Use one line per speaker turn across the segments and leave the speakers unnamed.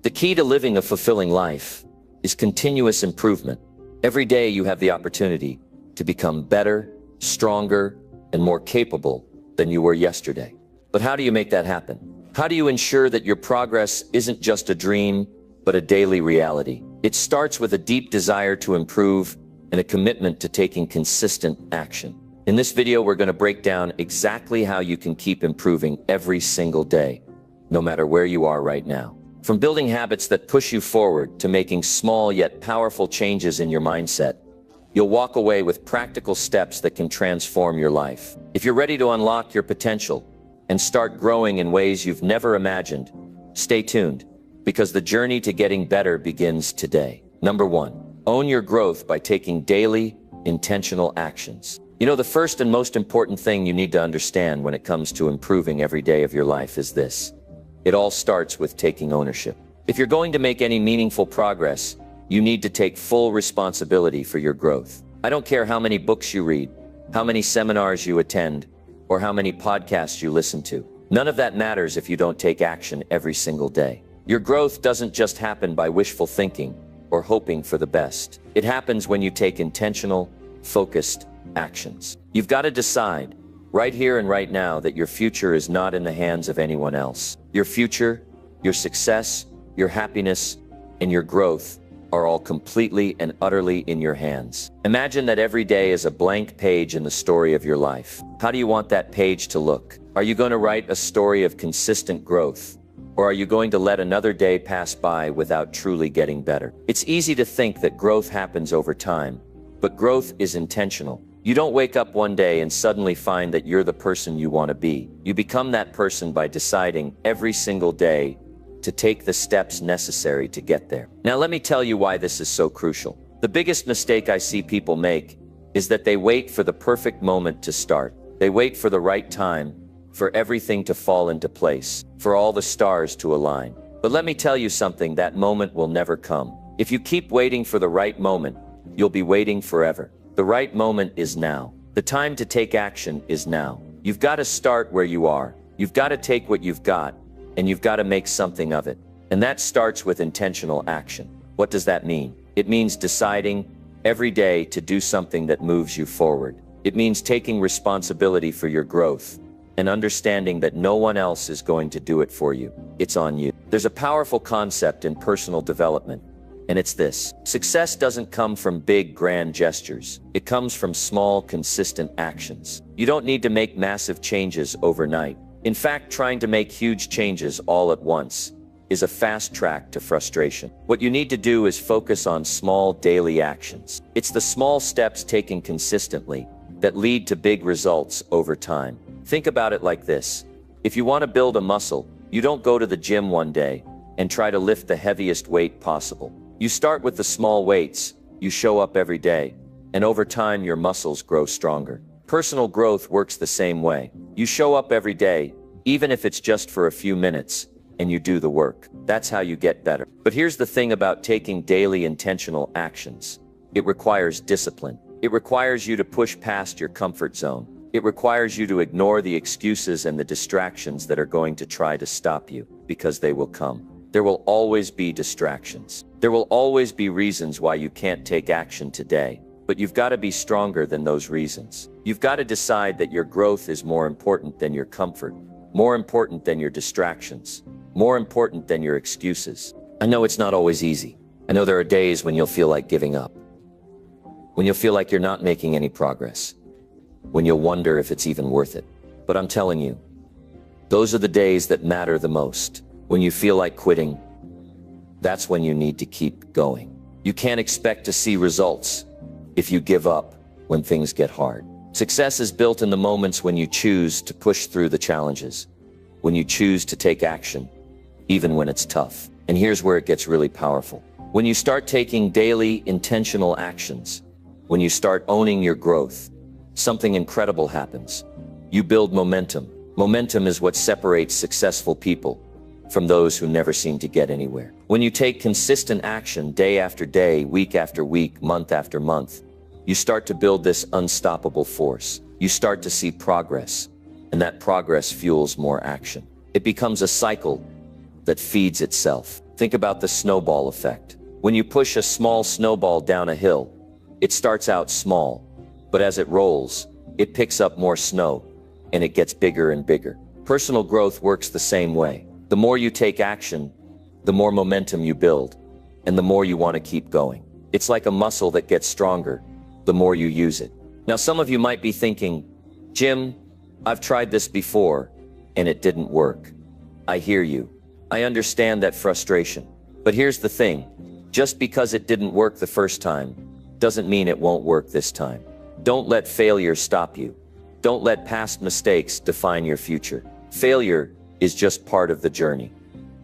The key to living a fulfilling life is continuous improvement. Every day you have the opportunity to become better, stronger, and more capable than you were yesterday. But how do you make that happen? How do you ensure that your progress isn't just a dream, but a daily reality? It starts with a deep desire to improve and a commitment to taking consistent action. In this video, we're going to break down exactly how you can keep improving every single day, no matter where you are right now. From building habits that push you forward to making small yet powerful changes in your mindset, you'll walk away with practical steps that can transform your life. If you're ready to unlock your potential and start growing in ways you've never imagined, stay tuned, because the journey to getting better begins today. Number 1, own your growth by taking daily, intentional actions. You know, the first and most important thing you need to understand when it comes to improving every day of your life is this. It all starts with taking ownership. If you're going to make any meaningful progress, you need to take full responsibility for your growth. I don't care how many books you read, how many seminars you attend, or how many podcasts you listen to. None of that matters if you don't take action every single day. Your growth doesn't just happen by wishful thinking or hoping for the best. It happens when you take intentional, focused actions. You've got to decide, right here and right now, that your future is not in the hands of anyone else. Your future, your success, your happiness, and your growth are all completely and utterly in your hands. Imagine that every day is a blank page in the story of your life. How do you want that page to look? Are you going to write a story of consistent growth? Or are you going to let another day pass by without truly getting better? It's easy to think that growth happens over time, but growth is intentional. You don't wake up one day and suddenly find that you're the person you want to be. You become that person by deciding every single day to take the steps necessary to get there. Now, let me tell you why this is so crucial. The biggest mistake I see people make is that they wait for the perfect moment to start. They wait for the right time, for everything to fall into place, for all the stars to align. But let me tell you something, that moment will never come. If you keep waiting for the right moment, you'll be waiting forever. The right moment is now. The time to take action is now. You've got to start where you are. You've got to take what you've got, and you've got to make something of it. And that starts with intentional action. What does that mean? It means deciding every day to do something that moves you forward. It means taking responsibility for your growth and understanding that no one else is going to do it for you. It's on you. There's a powerful concept in personal development, and it's this. Success doesn't come from big, grand gestures. It comes from small, consistent actions. You don't need to make massive changes overnight. In fact, trying to make huge changes all at once is a fast track to frustration. What you need to do is focus on small daily actions. It's the small steps taken consistently that lead to big results over time. Think about it like this. If you want to build a muscle, you don't go to the gym one day and try to lift the heaviest weight possible. You start with the small weights, you show up every day, and over time your muscles grow stronger. Personal growth works the same way. You show up every day, even if it's just for a few minutes, and you do the work. That's how you get better. But here's the thing about taking daily intentional actions. It requires discipline. It requires you to push past your comfort zone. It requires you to ignore the excuses and the distractions that are going to try to stop you, because they will come. There will always be distractions. There will always be reasons why you can't take action today, but you've got to be stronger than those reasons. You've got to decide that your growth is more important than your comfort, more important than your distractions, more important than your excuses. I know it's not always easy. I know there are days when you'll feel like giving up, when you'll feel like you're not making any progress, when you'll wonder if it's even worth it. But I'm telling you, those are the days that matter the most. When you feel like quitting, that's when you need to keep going. You can't expect to see results if you give up when things get hard. Success is built in the moments when you choose to push through the challenges, when you choose to take action, even when it's tough. And here's where it gets really powerful. When you start taking daily, intentional actions, when you start owning your growth, something incredible happens. You build momentum. Momentum is what separates successful people from those who never seem to get anywhere. When you take consistent action day after day, week after week, month after month, you start to build this unstoppable force. You start to see progress, and that progress fuels more action. It becomes a cycle that feeds itself. Think about the snowball effect. When you push a small snowball down a hill, it starts out small, but as it rolls, it picks up more snow, and it gets bigger and bigger. Personal growth works the same way. The more you take action, the more momentum you build, and the more you want to keep going. It's like a muscle that gets stronger, the more you use it. Now, some of you might be thinking, Jim, I've tried this before, and it didn't work. I hear you. I understand that frustration. But here's the thing. Just because it didn't work the first time, doesn't mean it won't work this time. Don't let failure stop you. Don't let past mistakes define your future. Failure is just part of the journey.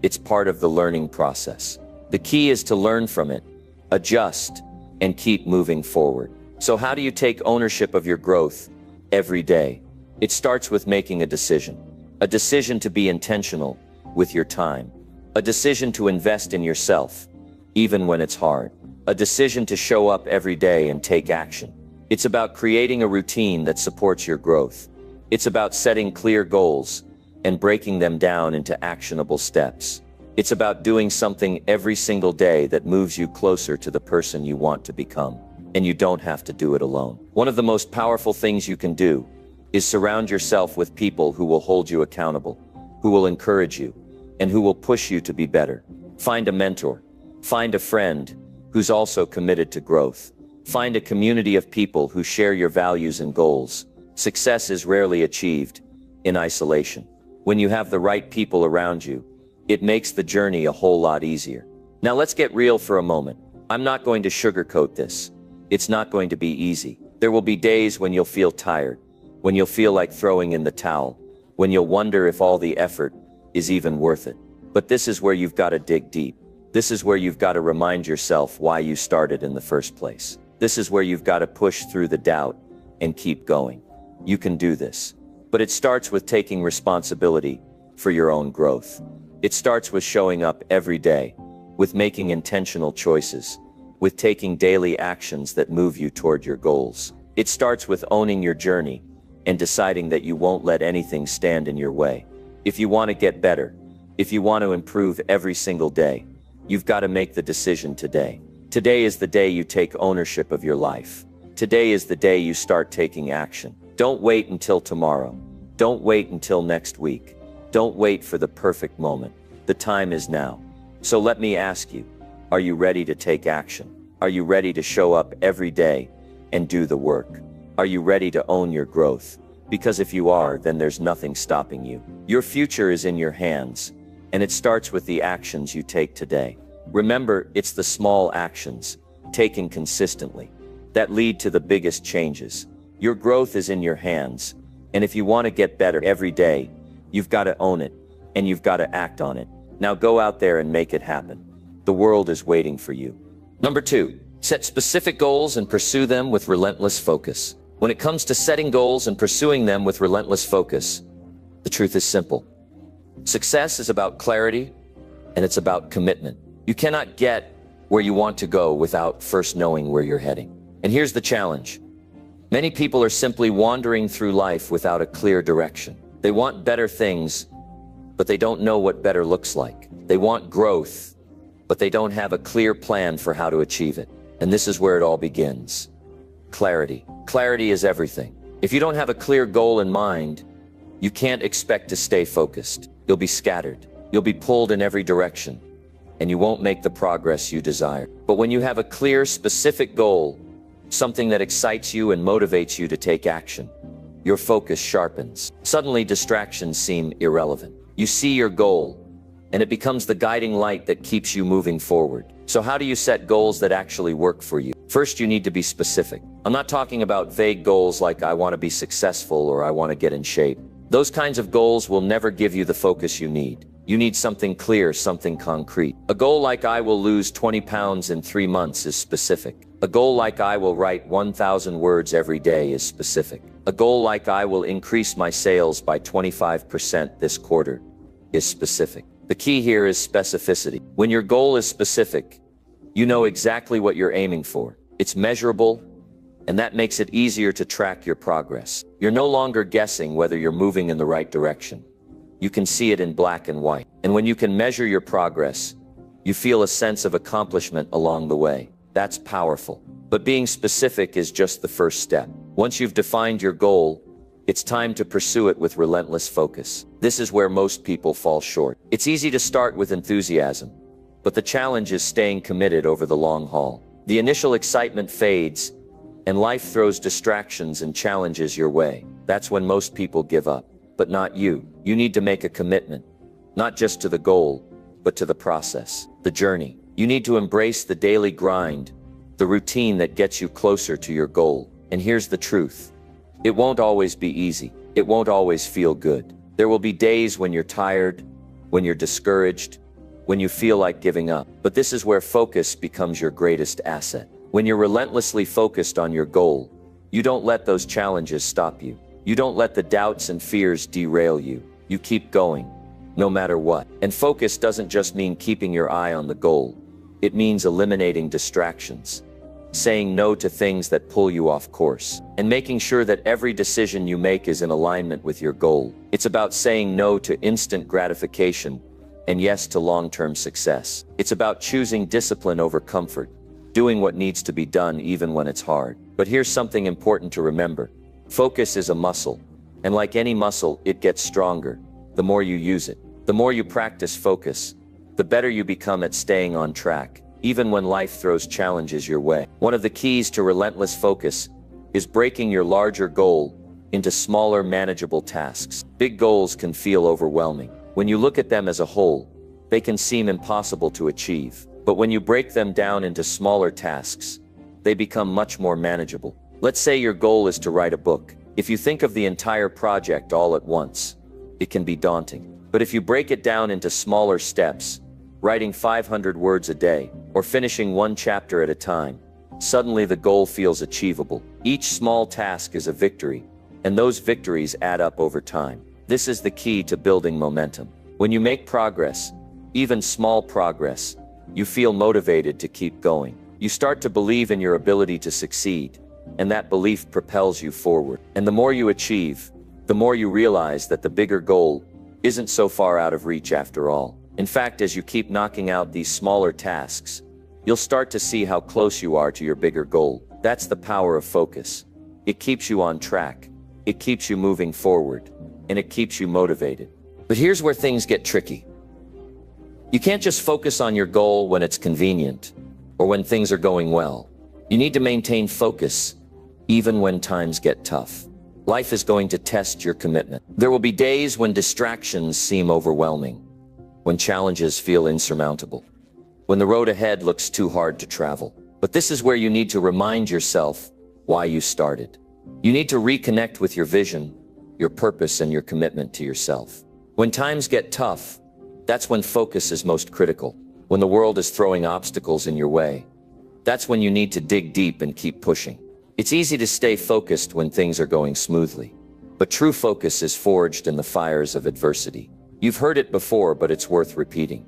It's part of the learning process. The key is to learn from it, adjust, and keep moving forward. So how do you take ownership of your growth every day? It starts with making a decision to be intentional with your time, a decision to invest in yourself, even when it's hard, a decision to show up every day and take action. It's about creating a routine that supports your growth. It's about setting clear goals and breaking them down into actionable steps. It's about doing something every single day that moves you closer to the person you want to become. And you don't have to do it alone. One of the most powerful things you can do is surround yourself with people who will hold you accountable, who will encourage you, and who will push you to be better. Find a mentor. Find a friend who's also committed to growth. Find a community of people who share your values and goals. Success is rarely achieved in isolation. When you have the right people around you, it makes the journey a whole lot easier. Now let's get real for a moment. I'm not going to sugarcoat this. It's not going to be easy. There will be days when you'll feel tired, when you'll feel like throwing in the towel, when you'll wonder if all the effort is even worth it. But this is where you've got to dig deep. This is where you've got to remind yourself why you started in the first place. This is where you've got to push through the doubt and keep going. You can do this. But it starts with taking responsibility for your own growth. It starts with showing up every day, with making intentional choices, with taking daily actions that move you toward your goals. It starts with owning your journey and deciding that you won't let anything stand in your way. If you want to get better, if you want to improve every single day, you've got to make the decision today. Today is the day you take ownership of your life. Today is the day you start taking action. Don't wait until tomorrow. Don't wait until next week. Don't wait for the perfect moment. The time is now. So let me ask you, are you ready to take action? Are you ready to show up every day and do the work? Are you ready to own your growth? Because if you are, then there's nothing stopping you. Your future is in your hands, and it starts with the actions you take today. Remember, it's the small actions, taken consistently, that lead to the biggest changes. Your growth is in your hands, and if you want to get better every day, you've got to own it, and you've got to act on it. Now go out there and make it happen. The world is waiting for you. Number 2, set specific goals and pursue them with relentless focus. When it comes to setting goals and pursuing them with relentless focus, the truth is simple. Success is about clarity, and it's about commitment. You cannot get where you want to go without first knowing where you're heading. And here's the challenge. Many people are simply wandering through life without a clear direction. They want better things, but they don't know what better looks like. They want growth, but they don't have a clear plan for how to achieve it. And this is where it all begins. Clarity. Clarity is everything. If you don't have a clear goal in mind, you can't expect to stay focused. You'll be scattered. You'll be pulled in every direction, and you won't make the progress you desire. But when you have a clear, specific goal, something that excites you and motivates you to take action, your focus sharpens. Suddenly, distractions seem irrelevant. You see your goal, and it becomes the guiding light that keeps you moving forward. So how do you set goals that actually work for you? First, you need to be specific. I'm not talking about vague goals like I want to be successful or I want to get in shape. Those kinds of goals will never give you the focus you need. You need something clear, something concrete. A goal like I will lose 20 pounds in 3 months is specific. A goal like I will write 1,000 words every day is specific. A goal like I will increase my sales by 25% this quarter is specific. The key here is specificity. When your goal is specific, you know exactly what you're aiming for. It's measurable, and that makes it easier to track your progress. You're no longer guessing whether you're moving in the right direction. you can see it in black and white. And when you can measure your progress, you feel a sense of accomplishment along the way. That's powerful. But being specific is just the first step. Once you've defined your goal, it's time to pursue it with relentless focus. This is where most people fall short. It's easy to start with enthusiasm, but the challenge is staying committed over the long haul. The initial excitement fades, and life throws distractions and challenges your way. That's when most people give up. But not you. You need to make a commitment, not just to the goal, but to the process, the journey. You need to embrace the daily grind, the routine that gets you closer to your goal. And here's the truth. It won't always be easy. It won't always feel good. There will be days when you're tired, when you're discouraged, when you feel like giving up. But this is where focus becomes your greatest asset. When you're relentlessly focused on your goal, you don't let those challenges stop you. You don't let the doubts and fears derail you. You keep going, no matter what. And focus doesn't just mean keeping your eye on the goal. It means eliminating distractions, saying no to things that pull you off course, and making sure that every decision you make is in alignment with your goal. It's about saying no to instant gratification and yes to long-term success. It's about choosing discipline over comfort, doing what needs to be done even when it's hard. But here's something important to remember. Focus is a muscle, and like any muscle, it gets stronger the more you use it. The more you practice focus, the better you become at staying on track, even when life throws challenges your way. One of the keys to relentless focus is breaking your larger goal into smaller, manageable tasks. Big goals can feel overwhelming. When you look at them as a whole, they can seem impossible to achieve. But when you break them down into smaller tasks, they become much more manageable. Let's say your goal is to write a book. If you think of the entire project all at once, it can be daunting. But if you break it down into smaller steps, writing 500 words a day, or finishing one chapter at a time, suddenly the goal feels achievable. Each small task is a victory, and those victories add up over time. This is the key to building momentum. When you make progress, even small progress, you feel motivated to keep going. You start to believe in your ability to succeed, and that belief propels you forward. And the more you achieve, the more you realize that the bigger goal isn't so far out of reach after all. In fact, as you keep knocking out these smaller tasks, you'll start to see how close you are to your bigger goal. That's the power of focus. It keeps you on track, it keeps you moving forward, and it keeps you motivated. But here's where things get tricky. You can't just focus on your goal when it's convenient, or when things are going well. You need to maintain focus, even when times get tough. Life is going to test your commitment. There will be days when distractions seem overwhelming, when challenges feel insurmountable, when the road ahead looks too hard to travel. But this is where you need to remind yourself why you started. You need to reconnect with your vision, your purpose, and your commitment to yourself. When times get tough, that's when focus is most critical. When the world is throwing obstacles in your way, that's when you need to dig deep and keep pushing. It's easy to stay focused when things are going smoothly, but true focus is forged in the fires of adversity. You've heard it before, but it's worth repeating.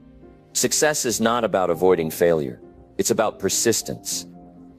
Success is not about avoiding failure. It's about persistence.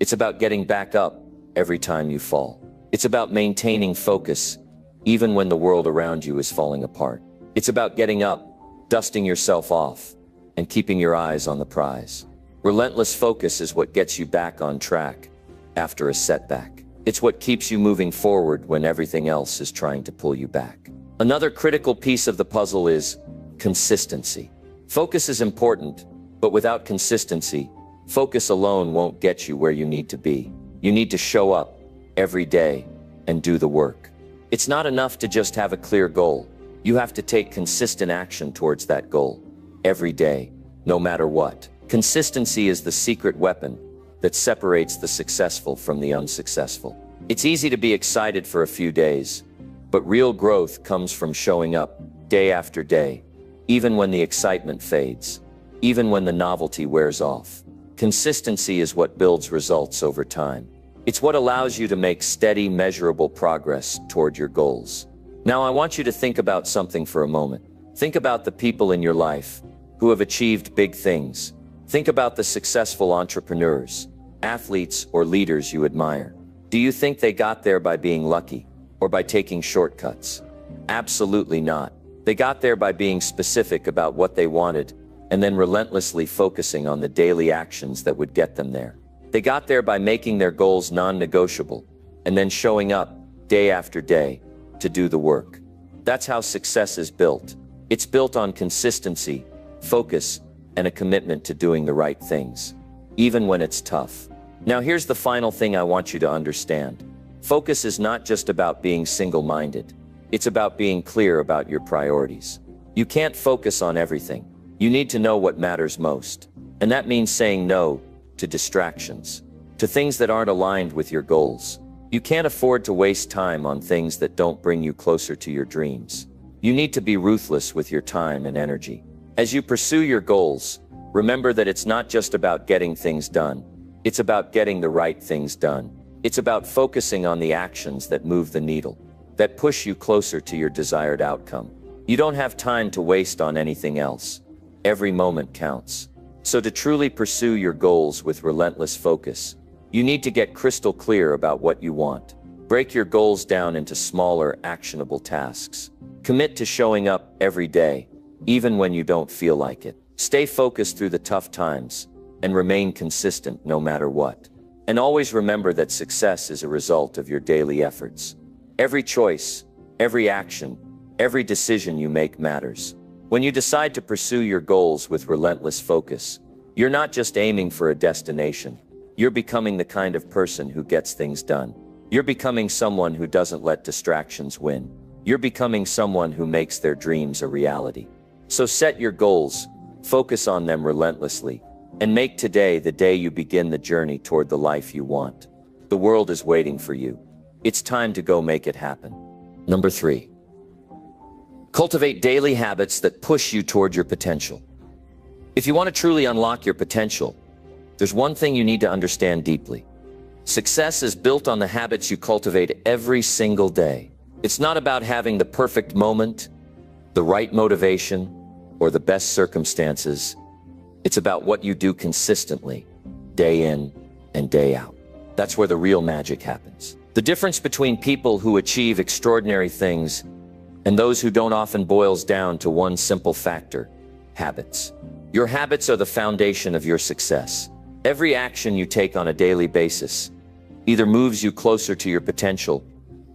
It's about getting back up every time you fall. It's about maintaining focus, even when the world around you is falling apart. It's about getting up, dusting yourself off, and keeping your eyes on the prize. Relentless focus is what gets you back on track after a setback. It's what keeps you moving forward when everything else is trying to pull you back. Another critical piece of the puzzle is consistency. Focus is important, but without consistency, focus alone won't get you where you need to be. You need to show up every day and do the work. It's not enough to just have a clear goal. You have to take consistent action towards that goal every day, no matter what. Consistency is the secret weapon that separates the successful from the unsuccessful. It's easy to be excited for a few days, but real growth comes from showing up day after day, even when the excitement fades, even when the novelty wears off. Consistency is what builds results over time. It's what allows you to make steady, measurable progress toward your goals. Now, I want you to think about something for a moment. Think about the people in your life who have achieved big things. Think about the successful entrepreneurs, athletes, or leaders you admire. Do you think they got there by being lucky or by taking shortcuts? Absolutely not. They got there by being specific about what they wanted and then relentlessly focusing on the daily actions that would get them there. They got there by making their goals non-negotiable and then showing up day after day to do the work. That's how success is built. It's built on consistency, focus, and a commitment to doing the right things, even when it's tough. Now here's the final thing I want you to understand. Focus is not just about being single-minded. It's about being clear about your priorities. You can't focus on everything. You need to know what matters most. And that means saying no to distractions, to things that aren't aligned with your goals. You can't afford to waste time on things that don't bring you closer to your dreams. You need to be ruthless with your time and energy. As you pursue your goals, remember that it's not just about getting things done. It's about getting the right things done. It's about focusing on the actions that move the needle, that push you closer to your desired outcome. You don't have time to waste on anything else. Every moment counts. So to truly pursue your goals with relentless focus, you need to get crystal clear about what you want. Break your goals down into smaller, actionable tasks. Commit to showing up every day, even when you don't feel like it. Stay focused through the tough times and remain consistent no matter what. And always remember that success is a result of your daily efforts. Every choice, every action, every decision you make matters. When you decide to pursue your goals with relentless focus, you're not just aiming for a destination. You're becoming the kind of person who gets things done. You're becoming someone who doesn't let distractions win. You're becoming someone who makes their dreams a reality. So set your goals, focus on them relentlessly, and make today the day you begin the journey toward the life you want. The world is waiting for you. It's time to go make it happen. Number 3. Cultivate daily habits that push you toward your potential. If you want to truly unlock your potential, there's one thing you need to understand deeply. Success is built on the habits you cultivate every single day. It's not about having the perfect moment, the right motivation, or the best circumstances. It's about what you do consistently, day in and day out. That's where the real magic happens. The difference between people who achieve extraordinary things and those who don't often boils down to one simple factor: habits. Your habits are the foundation of your success. Every action you take on a daily basis either moves you closer to your potential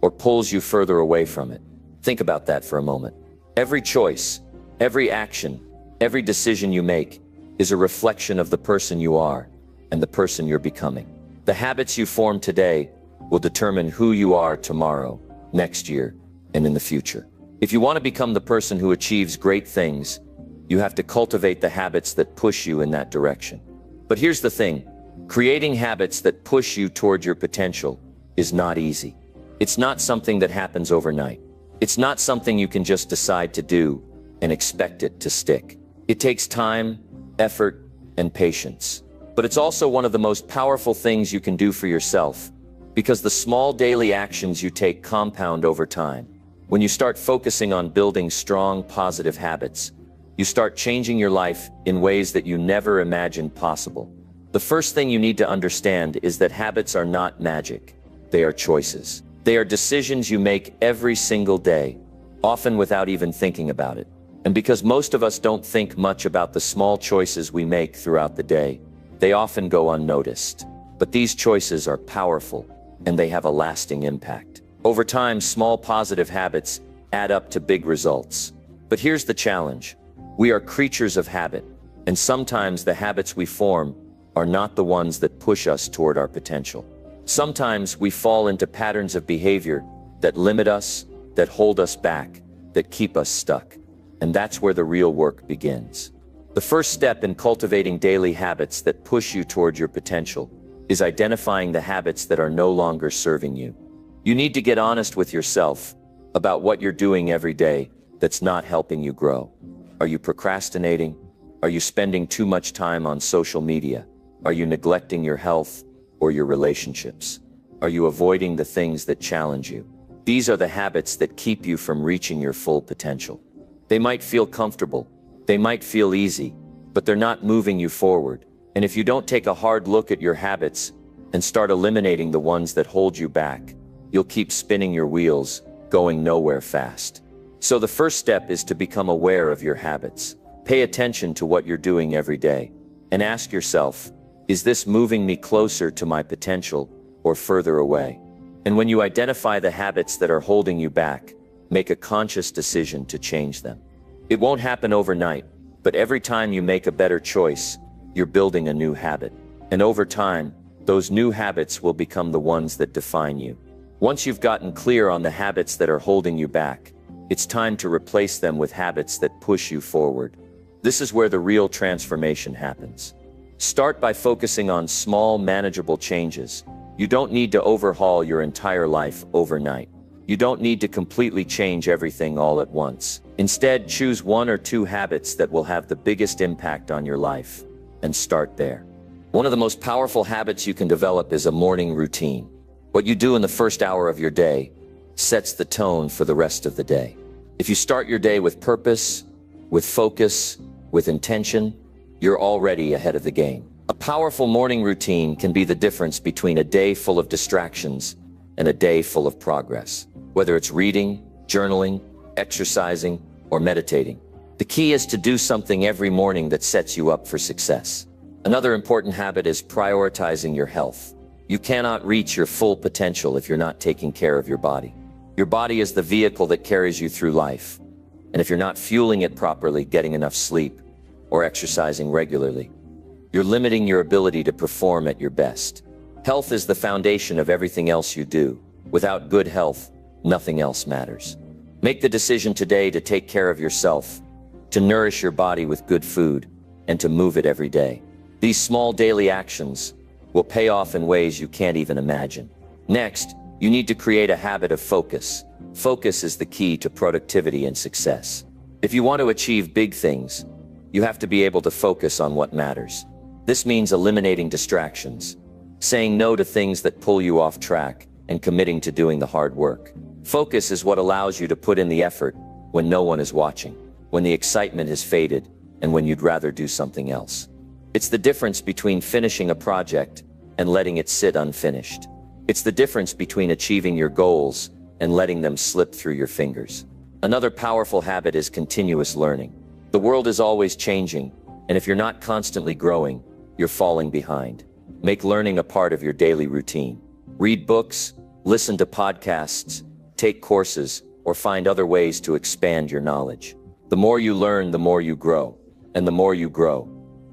or pulls you further away from it. Think about that for a moment. Every choice, every action, every decision you make is a reflection of the person you are and the person you're becoming. The habits you form today will determine who you are tomorrow, next year, and in the future. If you want to become the person who achieves great things, you have to cultivate the habits that push you in that direction. But here's the thing, creating habits that push you toward your potential is not easy. It's not something that happens overnight. It's not something you can just decide to do and expect it to stick. It takes time, effort, and patience. But it's also one of the most powerful things you can do for yourself, because the small daily actions you take compound over time. When you start focusing on building strong, positive habits, you start changing your life in ways that you never imagined possible. The first thing you need to understand is that habits are not magic. They are choices. They are decisions you make every single day, often without even thinking about it. And because most of us don't think much about the small choices we make throughout the day, they often go unnoticed. But these choices are powerful, and they have a lasting impact. Over time, small positive habits add up to big results. But here's the challenge. We are creatures of habit, and sometimes the habits we form are not the ones that push us toward our potential. Sometimes we fall into patterns of behavior that limit us, that hold us back, that keep us stuck. And that's where the real work begins. The first step in cultivating daily habits that push you toward your potential is identifying the habits that are no longer serving you. You need to get honest with yourself about what you're doing every day that's not helping you grow. Are you procrastinating? Are you spending too much time on social media? Are you neglecting your health or your relationships? Are you avoiding the things that challenge you? These are the habits that keep you from reaching your full potential. They might feel comfortable, they might feel easy, but they're not moving you forward. And if you don't take a hard look at your habits and start eliminating the ones that hold you back, you'll keep spinning your wheels, going nowhere fast. So the first step is to become aware of your habits. Pay attention to what you're doing every day and ask yourself, is this moving me closer to my potential or further away? And when you identify the habits that are holding you back, make a conscious decision to change them. It won't happen overnight, but every time you make a better choice, you're building a new habit. And over time, those new habits will become the ones that define you. Once you've gotten clear on the habits that are holding you back, it's time to replace them with habits that push you forward. This is where the real transformation happens. Start by focusing on small, manageable changes. You don't need to overhaul your entire life overnight. You don't need to completely change everything all at once. Instead, choose 1 or 2 habits that will have the biggest impact on your life, and start there. One of the most powerful habits you can develop is a morning routine. What you do in the first hour of your day sets the tone for the rest of the day. If you start your day with purpose, with focus, with intention, you're already ahead of the game. A powerful morning routine can be the difference between a day full of distractions and a day full of progress. Whether it's reading, journaling, exercising, or meditating, the key is to do something every morning that sets you up for success. Another important habit is prioritizing your health. You cannot reach your full potential if you're not taking care of your body. Your body is the vehicle that carries you through life. And if you're not fueling it properly, getting enough sleep, or exercising regularly, you're limiting your ability to perform at your best. Health is the foundation of everything else you do. Without good health, nothing else matters. Make the decision today to take care of yourself, to nourish your body with good food, and to move it every day. These small daily actions will pay off in ways you can't even imagine. Next, you need to create a habit of focus. Focus is the key to productivity and success. If you want to achieve big things, you have to be able to focus on what matters. This means eliminating distractions, saying no to things that pull you off track, and committing to doing the hard work. Focus is what allows you to put in the effort when no one is watching, when the excitement has faded, and when you'd rather do something else. It's the difference between finishing a project and letting it sit unfinished. It's the difference between achieving your goals and letting them slip through your fingers. Another powerful habit is continuous learning. The world is always changing, and if you're not constantly growing, you're falling behind. Make learning a part of your daily routine. Read books, listen to podcasts, take courses, or find other ways to expand your knowledge. The more you learn, the more you grow. And the more you grow,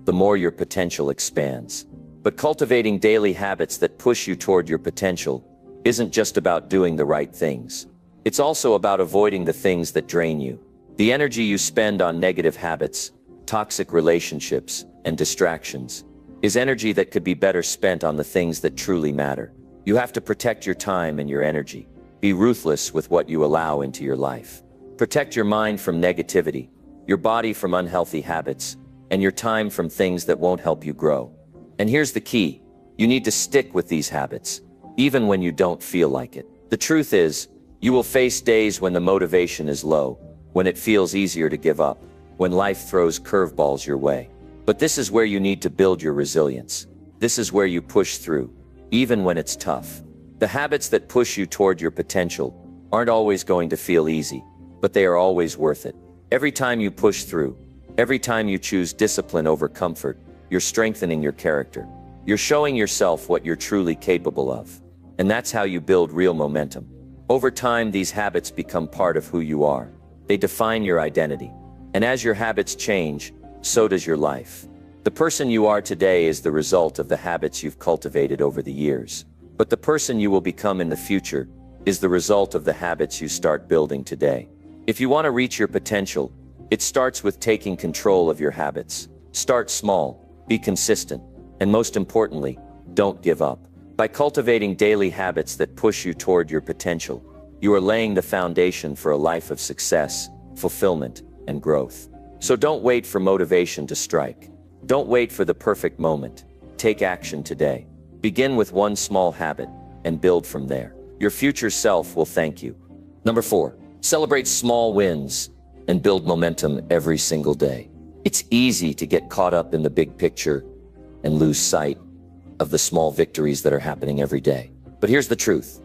the more your potential expands. But cultivating daily habits that push you toward your potential isn't just about doing the right things. It's also about avoiding the things that drain you. The energy you spend on negative habits, toxic relationships, and distractions is energy that could be better spent on the things that truly matter. You have to protect your time and your energy. Be ruthless with what you allow into your life. Protect your mind from negativity, your body from unhealthy habits, and your time from things that won't help you grow. And here's the key. You need to stick with these habits, even when you don't feel like it. The truth is, you will face days when the motivation is low, when it feels easier to give up, when life throws curveballs your way. But this is where you need to build your resilience. This is where you push through, even when it's tough. The habits that push you toward your potential aren't always going to feel easy, but they are always worth it. Every time you push through, every time you choose discipline over comfort, you're strengthening your character. You're showing yourself what you're truly capable of. And that's how you build real momentum. Over time, these habits become part of who you are. They define your identity. And as your habits change, so does your life. The person you are today is the result of the habits you've cultivated over the years. But the person you will become in the future is the result of the habits you start building today. If you want to reach your potential, it starts with taking control of your habits. Start small, be consistent, and most importantly, don't give up. By cultivating daily habits that push you toward your potential, you are laying the foundation for a life of success, fulfillment, and growth. So don't wait for motivation to strike. Don't wait for the perfect moment. Take action today. Begin with one small habit and build from there. Your future self will thank you. Number 4, celebrate small wins and build momentum every single day. It's easy to get caught up in the big picture and lose sight of the small victories that are happening every day. But here's the truth.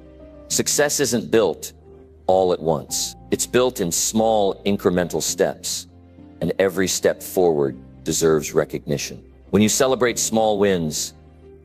Success isn't built all at once. It's built in small, incremental steps, and every step forward deserves recognition. When you celebrate small wins,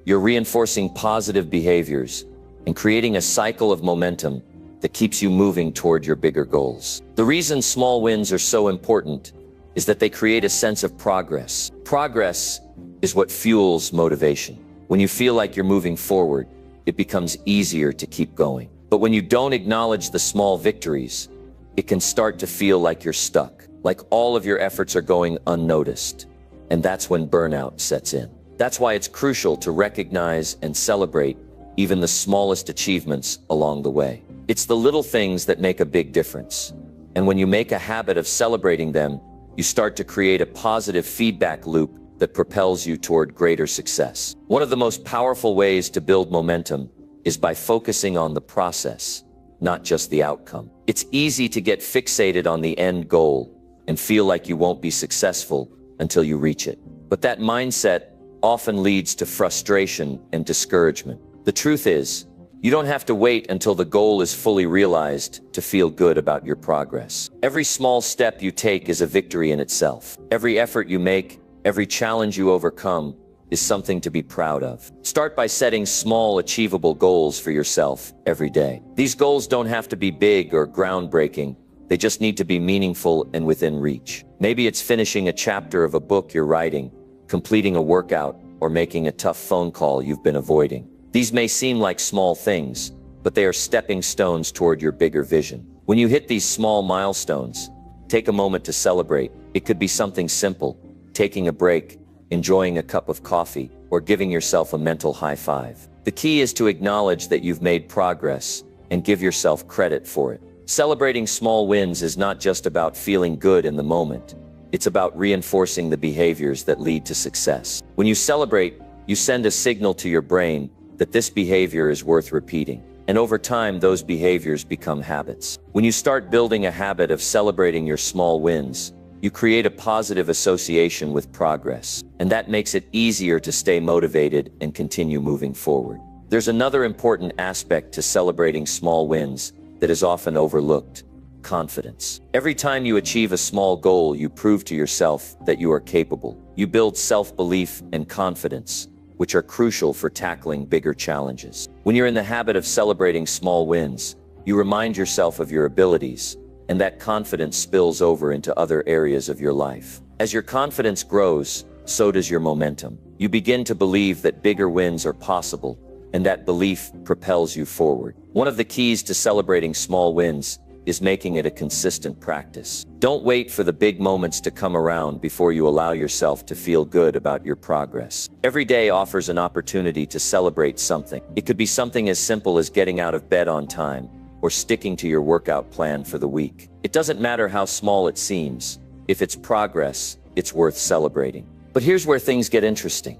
you're reinforcing positive behaviors and creating a cycle of momentum that keeps you moving toward your bigger goals. The reason small wins are so important is that they create a sense of progress. Progress is what fuels motivation. When you feel like you're moving forward, it becomes easier to keep going. But when you don't acknowledge the small victories, it can start to feel like you're stuck, like all of your efforts are going unnoticed. And that's when burnout sets in. That's why it's crucial to recognize and celebrate even the smallest achievements along the way. It's the little things that make a big difference. And when you make a habit of celebrating them, you start to create a positive feedback loop that propels you toward greater success. One of the most powerful ways to build momentum is by focusing on the process, not just the outcome. It's easy to get fixated on the end goal and feel like you won't be successful until you reach it. But that mindset often leads to frustration and discouragement. The truth is, you don't have to wait until the goal is fully realized to feel good about your progress. Every small step you take is a victory in itself. Every effort you make, every challenge you overcome is something to be proud of. Start by setting small, achievable goals for yourself every day. These goals don't have to be big or groundbreaking. They just need to be meaningful and within reach. Maybe it's finishing a chapter of a book you're writing, completing a workout, or making a tough phone call you've been avoiding. These may seem like small things, but they are stepping stones toward your bigger vision. When you hit these small milestones, take a moment to celebrate. It could be something simple, taking a break, enjoying a cup of coffee, or giving yourself a mental high five. The key is to acknowledge that you've made progress and give yourself credit for it. Celebrating small wins is not just about feeling good in the moment. It's about reinforcing the behaviors that lead to success. When you celebrate, you send a signal to your brain that this behavior is worth repeating. And over time, those behaviors become habits. When you start building a habit of celebrating your small wins, you create a positive association with progress, and that makes it easier to stay motivated and continue moving forward. There's another important aspect to celebrating small wins that is often overlooked: confidence. Every time you achieve a small goal, you prove to yourself that you are capable. You build self-belief and confidence, which are crucial for tackling bigger challenges. When you're in the habit of celebrating small wins, you remind yourself of your abilities, and that confidence spills over into other areas of your life. As your confidence grows, so does your momentum. You begin to believe that bigger wins are possible, and that belief propels you forward. One of the keys to celebrating small wins is making it a consistent practice. Don't wait for the big moments to come around before you allow yourself to feel good about your progress. Every day offers an opportunity to celebrate something. It could be something as simple as getting out of bed on time or sticking to your workout plan for the week. It doesn't matter how small it seems. If it's progress, it's worth celebrating. But here's where things get interesting.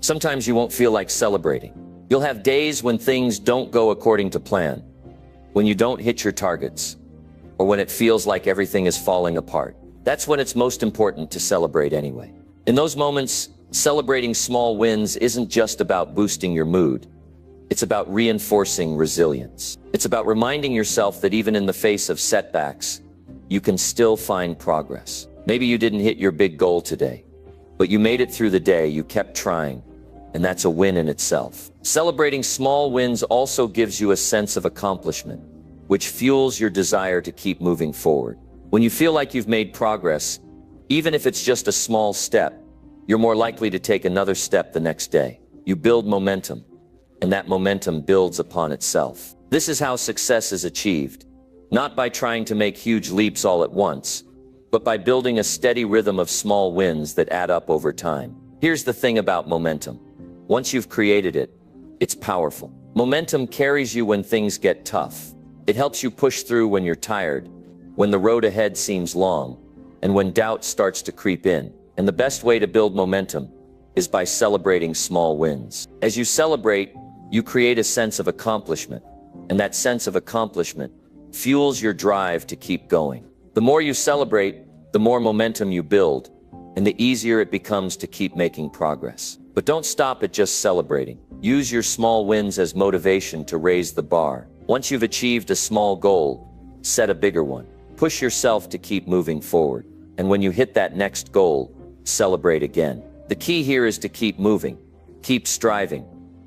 Sometimes you won't feel like celebrating. You'll have days when things don't go according to plan, when you don't hit your targets, or when it feels like everything is falling apart. That's when it's most important to celebrate anyway. In those moments, celebrating small wins isn't just about boosting your mood. It's about reinforcing resilience. It's about reminding yourself that even in the face of setbacks, you can still find progress. Maybe you didn't hit your big goal today, but you made it through the day, you kept trying, and that's a win in itself. Celebrating small wins also gives you a sense of accomplishment, which fuels your desire to keep moving forward. When you feel like you've made progress, even if it's just a small step, you're more likely to take another step the next day. You build momentum, and that momentum builds upon itself. This is how success is achieved, not by trying to make huge leaps all at once, but by building a steady rhythm of small wins that add up over time. Here's the thing about momentum. Once you've created it, it's powerful. Momentum carries you when things get tough. It helps you push through when you're tired, when the road ahead seems long, and when doubt starts to creep in. And the best way to build momentum is by celebrating small wins. As you celebrate, you create a sense of accomplishment, and that sense of accomplishment fuels your drive to keep going. The more you celebrate, the more momentum you build, and the easier it becomes to keep making progress. But don't stop at just celebrating. Use your small wins as motivation to raise the bar. Once you've achieved a small goal, set a bigger one. Push yourself to keep moving forward. And when you hit that next goal, celebrate again. The key here is to keep moving, keep striving,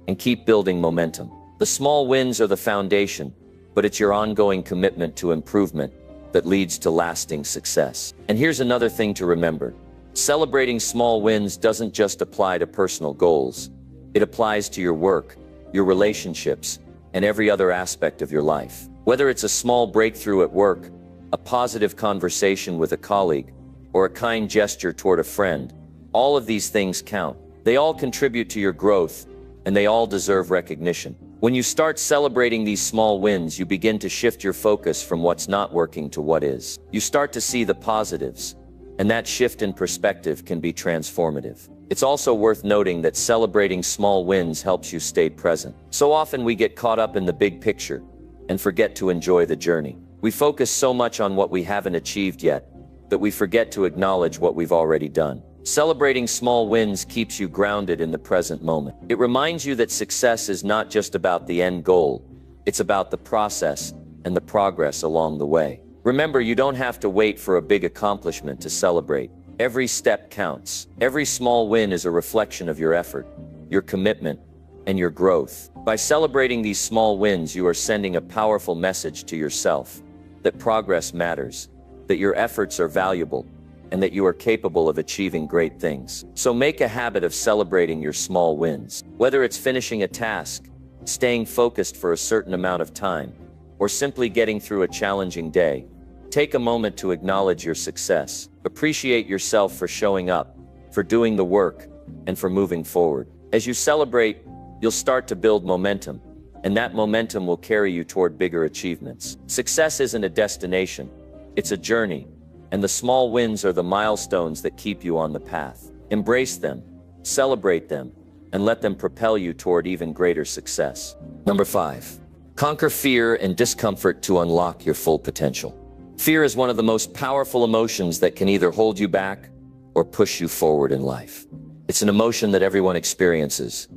and keep building momentum. The small wins are the foundation, but it's your ongoing commitment to improvement that leads to lasting success. And here's another thing to remember. Celebrating small wins doesn't just apply to personal goals. It applies to your work, your relationships, and every other aspect of your life. Whether it's a small breakthrough at work, a positive conversation with a colleague, or a kind gesture toward a friend, all of these things count. They all contribute to your growth, and they all deserve recognition. When you start celebrating these small wins, you begin to shift your focus from what's not working to what is. You start to see the positives, and that shift in perspective can be transformative. It's also worth noting that celebrating small wins helps you stay present. So often we get caught up in the big picture and forget to enjoy the journey. We focus so much on what we haven't achieved yet that we forget to acknowledge what we've already done. Celebrating small wins keeps you grounded in the present moment. It reminds you that success is not just about the end goal, it's about the process and the progress along the way. Remember, you don't have to wait for a big accomplishment to celebrate. Every step counts. Every small win is a reflection of your effort, your commitment, and your growth. By celebrating these small wins, you are sending a powerful message to yourself that progress matters, that your efforts are valuable, and that you are capable of achieving great things. So make a habit of celebrating your small wins. Whether it's finishing a task, staying focused for a certain amount of time, or simply getting through a challenging day, take a moment to acknowledge your success. Appreciate yourself for showing up, for doing the work, and for moving forward. As you celebrate, you'll start to build momentum, and that momentum will carry you toward bigger achievements. Success isn't a destination, it's a journey, and the small wins are the milestones that keep you on the path. Embrace them, celebrate them, and let them propel you toward even greater success. Number 5. Conquer fear and discomfort to unlock your full potential. Fear is one of the most powerful emotions that can either hold you back or push you forward in life. It's an emotion that everyone experiences,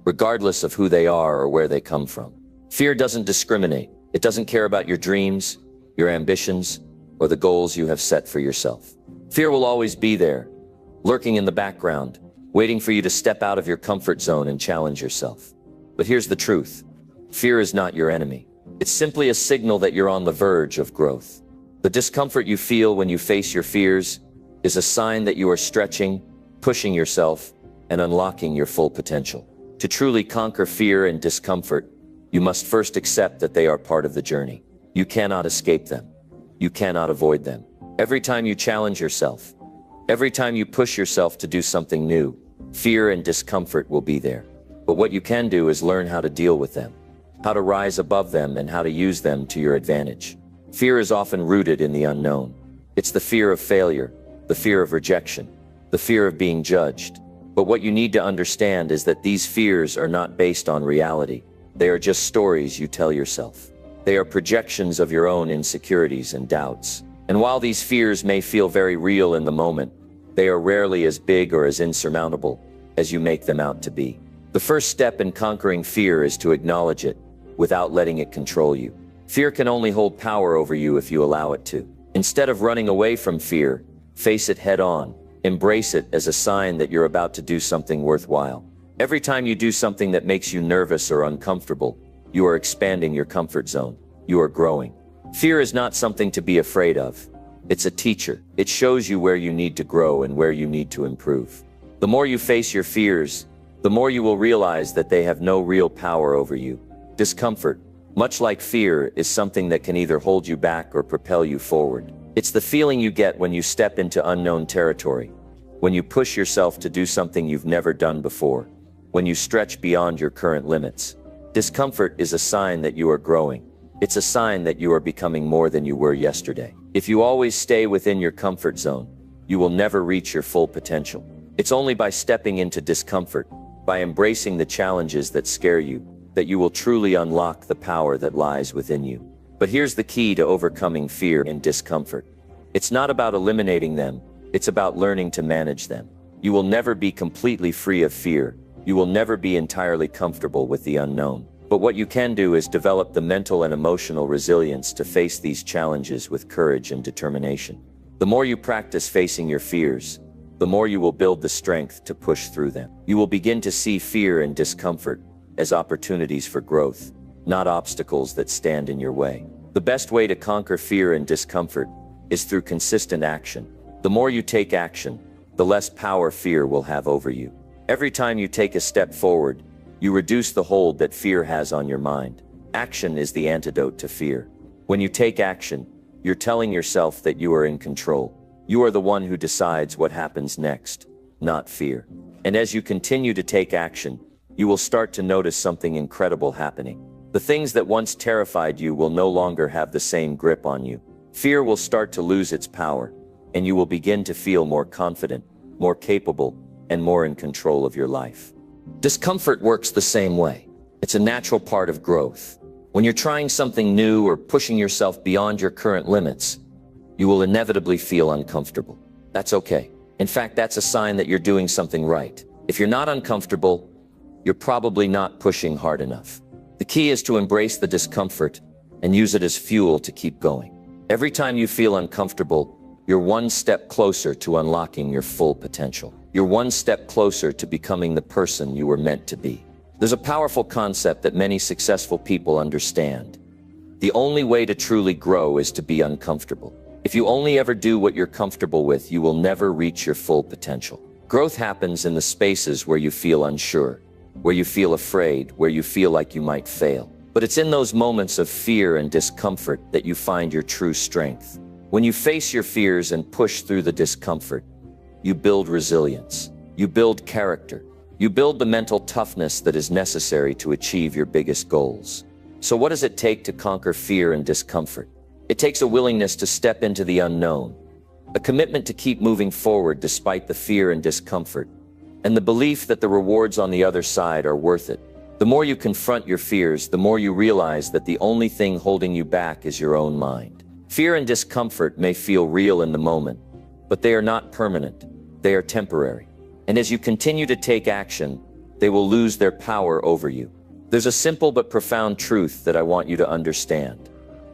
regardless of who they are or where they come from. Fear doesn't discriminate. It doesn't care about your dreams, your ambitions, or the goals you have set for yourself. Fear will always be there, lurking in the background, waiting for you to step out of your comfort zone and challenge yourself. But here's the truth. Fear is not your enemy. It's simply a signal that you're on the verge of growth. The discomfort you feel when you face your fears is a sign that you are stretching, pushing yourself, and unlocking your full potential. To truly conquer fear and discomfort, you must first accept that they are part of the journey. You cannot escape them. You cannot avoid them. Every time you challenge yourself, every time you push yourself to do something new, fear and discomfort will be there. But what you can do is learn how to deal with them, how to rise above them, and how to use them to your advantage. Fear is often rooted in the unknown. It's the fear of failure, the fear of rejection, the fear of being judged. But what you need to understand is that these fears are not based on reality. They are just stories you tell yourself. They are projections of your own insecurities and doubts. And while these fears may feel very real in the moment, they are rarely as big or as insurmountable as you make them out to be. The first step in conquering fear is to acknowledge it without letting it control you. Fear can only hold power over you if you allow it to. Instead of running away from fear, face it head on. Embrace it as a sign that you're about to do something worthwhile. Every time you do something that makes you nervous or uncomfortable, you are expanding your comfort zone. You are growing. Fear is not something to be afraid of. It's a teacher. It shows you where you need to grow and where you need to improve. The more you face your fears, the more you will realize that they have no real power over you. Discomfort, much like fear, is something that can either hold you back or propel you forward. It's the feeling you get when you step into unknown territory, when you push yourself to do something you've never done before, when you stretch beyond your current limits. Discomfort is a sign that you are growing. It's a sign that you are becoming more than you were yesterday. If you always stay within your comfort zone, you will never reach your full potential. It's only by stepping into discomfort, by embracing the challenges that scare you, that you will truly unlock the power that lies within you. But here's the key to overcoming fear and discomfort. It's not about eliminating them, it's about learning to manage them. You will never be completely free of fear. You will never be entirely comfortable with the unknown. But what you can do is develop the mental and emotional resilience to face these challenges with courage and determination. The more you practice facing your fears, the more you will build the strength to push through them. You will begin to see fear and discomfort as opportunities for growth, not obstacles that stand in your way. The best way to conquer fear and discomfort is through consistent action. The more you take action, the less power fear will have over you. Every time you take a step forward, you reduce the hold that fear has on your mind. Action is the antidote to fear. When you take action, you're telling yourself that you are in control. You are the one who decides what happens next, not fear. And as you continue to take action, you will start to notice something incredible happening. The things that once terrified you will no longer have the same grip on you. Fear will start to lose its power, and you will begin to feel more confident, more capable, and more in control of your life. Discomfort works the same way. It's a natural part of growth. When you're trying something new or pushing yourself beyond your current limits, you will inevitably feel uncomfortable. That's okay. In fact, that's a sign that you're doing something right. If you're not uncomfortable, you're probably not pushing hard enough. The key is to embrace the discomfort and use it as fuel to keep going. Every time you feel uncomfortable, you're one step closer to unlocking your full potential. You're one step closer to becoming the person you were meant to be. There's a powerful concept that many successful people understand. The only way to truly grow is to be uncomfortable. If you only ever do what you're comfortable with, you will never reach your full potential. Growth happens in the spaces where you feel unsure, where you feel afraid, where you feel like you might fail. But it's in those moments of fear and discomfort that you find your true strength. When you face your fears and push through the discomfort, you build resilience. You build character. You build the mental toughness that is necessary to achieve your biggest goals. So what does it take to conquer fear and discomfort? It takes a willingness to step into the unknown, a commitment to keep moving forward despite the fear and discomfort, and the belief that the rewards on the other side are worth it. The more you confront your fears, the more you realize that the only thing holding you back is your own mind. Fear and discomfort may feel real in the moment, but they are not permanent. They are temporary. And as you continue to take action, they will lose their power over you. There's a simple but profound truth that I want you to understand.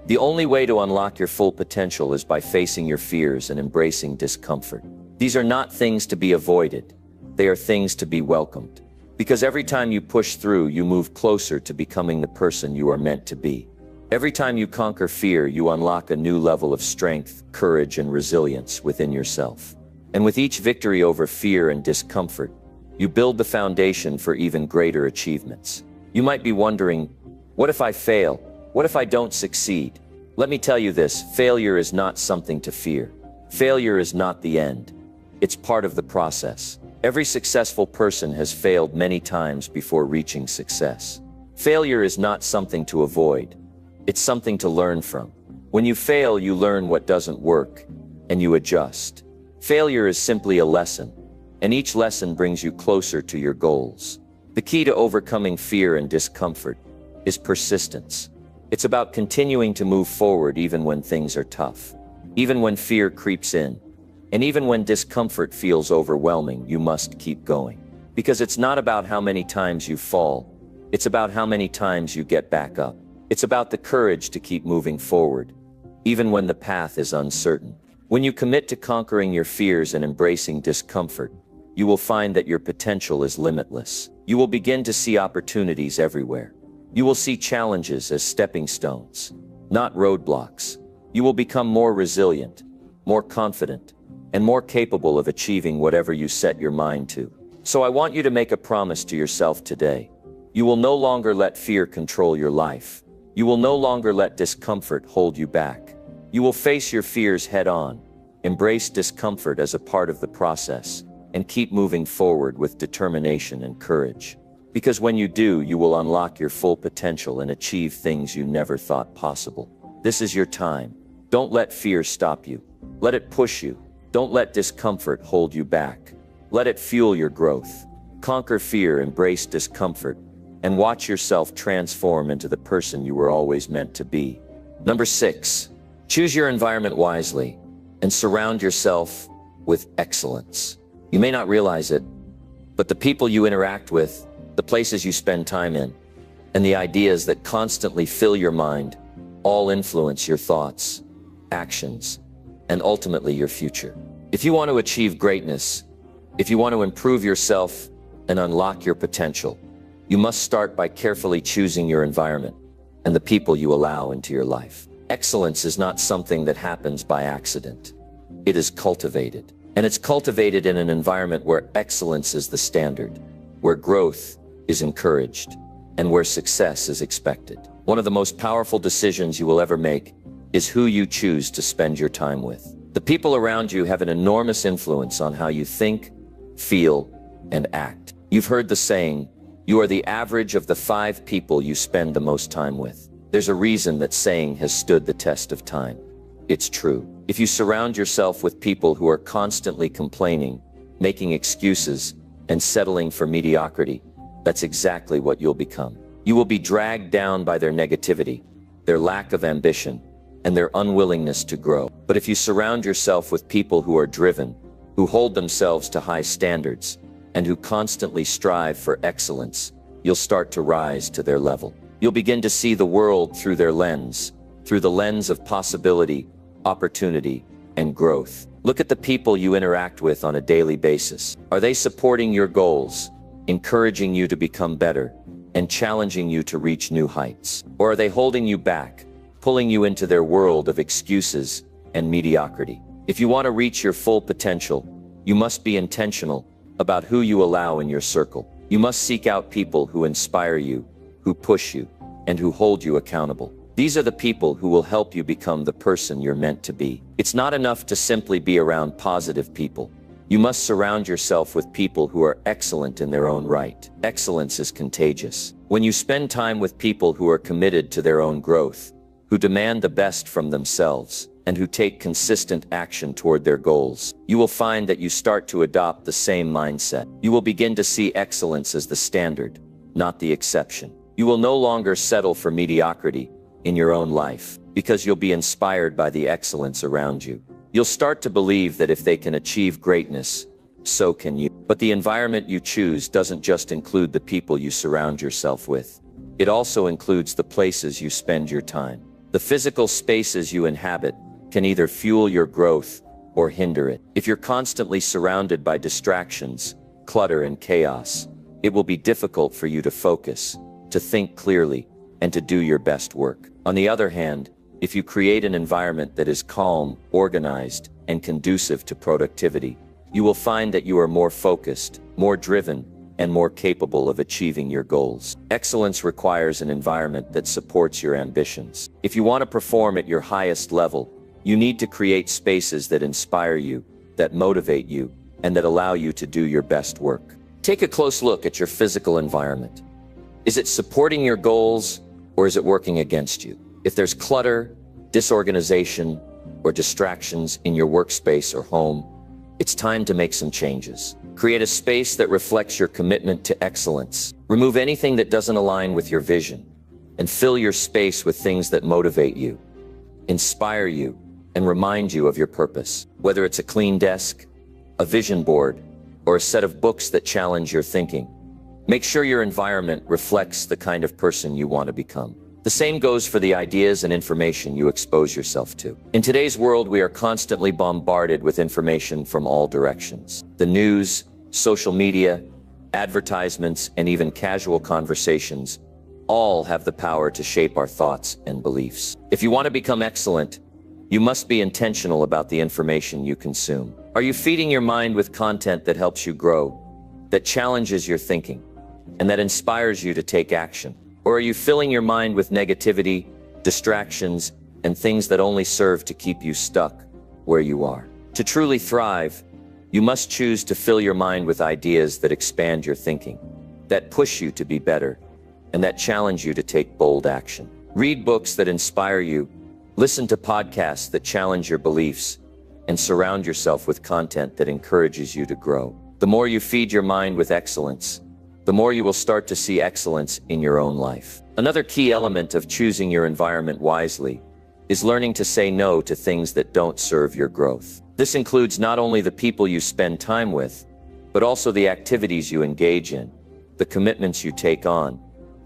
The only way to unlock your full potential is by facing your fears and embracing discomfort. These are not things to be avoided. They are things to be welcomed. Because every time you push through, you move closer to becoming the person you are meant to be. Every time you conquer fear, you unlock a new level of strength, courage, and resilience within yourself. And with each victory over fear and discomfort, you build the foundation for even greater achievements. You might be wondering, what if I fail? What if I don't succeed? Let me tell you this, failure is not something to fear. Failure is not the end. It's part of the process. Every successful person has failed many times before reaching success. Failure is not something to avoid. It's something to learn from. When you fail, you learn what doesn't work, and you adjust. Failure is simply a lesson, and each lesson brings you closer to your goals. The key to overcoming fear and discomfort is persistence. It's about continuing to move forward even when things are tough. Even when fear creeps in, and even when discomfort feels overwhelming, you must keep going. Because it's not about how many times you fall, it's about how many times you get back up. It's about the courage to keep moving forward, even when the path is uncertain. When you commit to conquering your fears and embracing discomfort, you will find that your potential is limitless. You will begin to see opportunities everywhere. You will see challenges as stepping stones, not roadblocks. You will become more resilient, more confident, and more capable of achieving whatever you set your mind to. So I want you to make a promise to yourself today. You will no longer let fear control your life. You will no longer let discomfort hold you back. You will face your fears head on, embrace discomfort as a part of the process, and keep moving forward with determination and courage. Because when you do, you will unlock your full potential and achieve things you never thought possible. This is your time. Don't let fear stop you. Let it push you. Don't let discomfort hold you back. Let it fuel your growth. Conquer fear, embrace discomfort, and watch yourself transform into the person you were always meant to be. Number 6, choose your environment wisely and surround yourself with excellence. You may not realize it, but the people you interact with, the places you spend time in, and the ideas that constantly fill your mind all influence your thoughts, actions, and ultimately your future. If you want to achieve greatness, if you want to improve yourself and unlock your potential, you must start by carefully choosing your environment and the people you allow into your life. Excellence is not something that happens by accident. It is cultivated. And it's cultivated in an environment where excellence is the standard, where growth is encouraged, and where success is expected. One of the most powerful decisions you will ever make is who you choose to spend your time with. The people around you have an enormous influence on how you think, feel, and act. You've heard the saying, you are the average of the 5 people you spend the most time with. There's a reason that saying has stood the test of time. It's true. If you surround yourself with people who are constantly complaining, making excuses, and settling for mediocrity, that's exactly what you'll become. You will be dragged down by their negativity, their lack of ambition, and their unwillingness to grow. But if you surround yourself with people who are driven, who hold themselves to high standards, and who constantly strive for excellence, you'll start to rise to their level. You'll begin to see the world through their lens, through the lens of possibility, opportunity, and growth. Look at the people you interact with on a daily basis. Are they supporting your goals, encouraging you to become better, and challenging you to reach new heights? Or are they holding you back, pulling you into their world of excuses and mediocrity? If you want to reach your full potential, you must be intentional about who you allow in your circle. You must seek out people who inspire you, who push you, and who hold you accountable. These are the people who will help you become the person you're meant to be. It's not enough to simply be around positive people. You must surround yourself with people who are excellent in their own right. Excellence is contagious. When you spend time with people who are committed to their own growth, who demand the best from themselves, and who take consistent action toward their goals, you will find that you start to adopt the same mindset. You will begin to see excellence as the standard, not the exception. You will no longer settle for mediocrity in your own life, because you'll be inspired by the excellence around you. You'll start to believe that if they can achieve greatness, so can you. But the environment you choose doesn't just include the people you surround yourself with. It also includes the places you spend your time. The physical spaces you inhabit can either fuel your growth or hinder it. If you're constantly surrounded by distractions, clutter, and chaos, it will be difficult for you to focus, to think clearly, and to do your best work. On the other hand, if you create an environment that is calm, organized, and conducive to productivity, you will find that you are more focused, more driven, and more capable of achieving your goals. Excellence requires an environment that supports your ambitions. If you want to perform at your highest level, you need to create spaces that inspire you, that motivate you, and that allow you to do your best work. Take a close look at your physical environment. Is it supporting your goals, or is it working against you? If there's clutter, disorganization, or distractions in your workspace or home, it's time to make some changes. Create a space that reflects your commitment to excellence. Remove anything that doesn't align with your vision, and fill your space with things that motivate you, inspire you, and remind you of your purpose. Whether it's a clean desk, a vision board, or a set of books that challenge your thinking, make sure your environment reflects the kind of person you want to become. The same goes for the ideas and information you expose yourself to. In today's world, we are constantly bombarded with information from all directions. The news, social media, advertisements, and even casual conversations all have the power to shape our thoughts and beliefs. If you want to become excellent, you must be intentional about the information you consume. Are you feeding your mind with content that helps you grow, that challenges your thinking, and that inspires you to take action? Or are you filling your mind with negativity, distractions, and things that only serve to keep you stuck where you are? To truly thrive, you must choose to fill your mind with ideas that expand your thinking, that push you to be better, and that challenge you to take bold action. Read books that inspire you, listen to podcasts that challenge your beliefs, and surround yourself with content that encourages you to grow. The more you feed your mind with excellence, the more you will start to see excellence in your own life. Another key element of choosing your environment wisely is learning to say no to things that don't serve your growth. This includes not only the people you spend time with, but also the activities you engage in, the commitments you take on,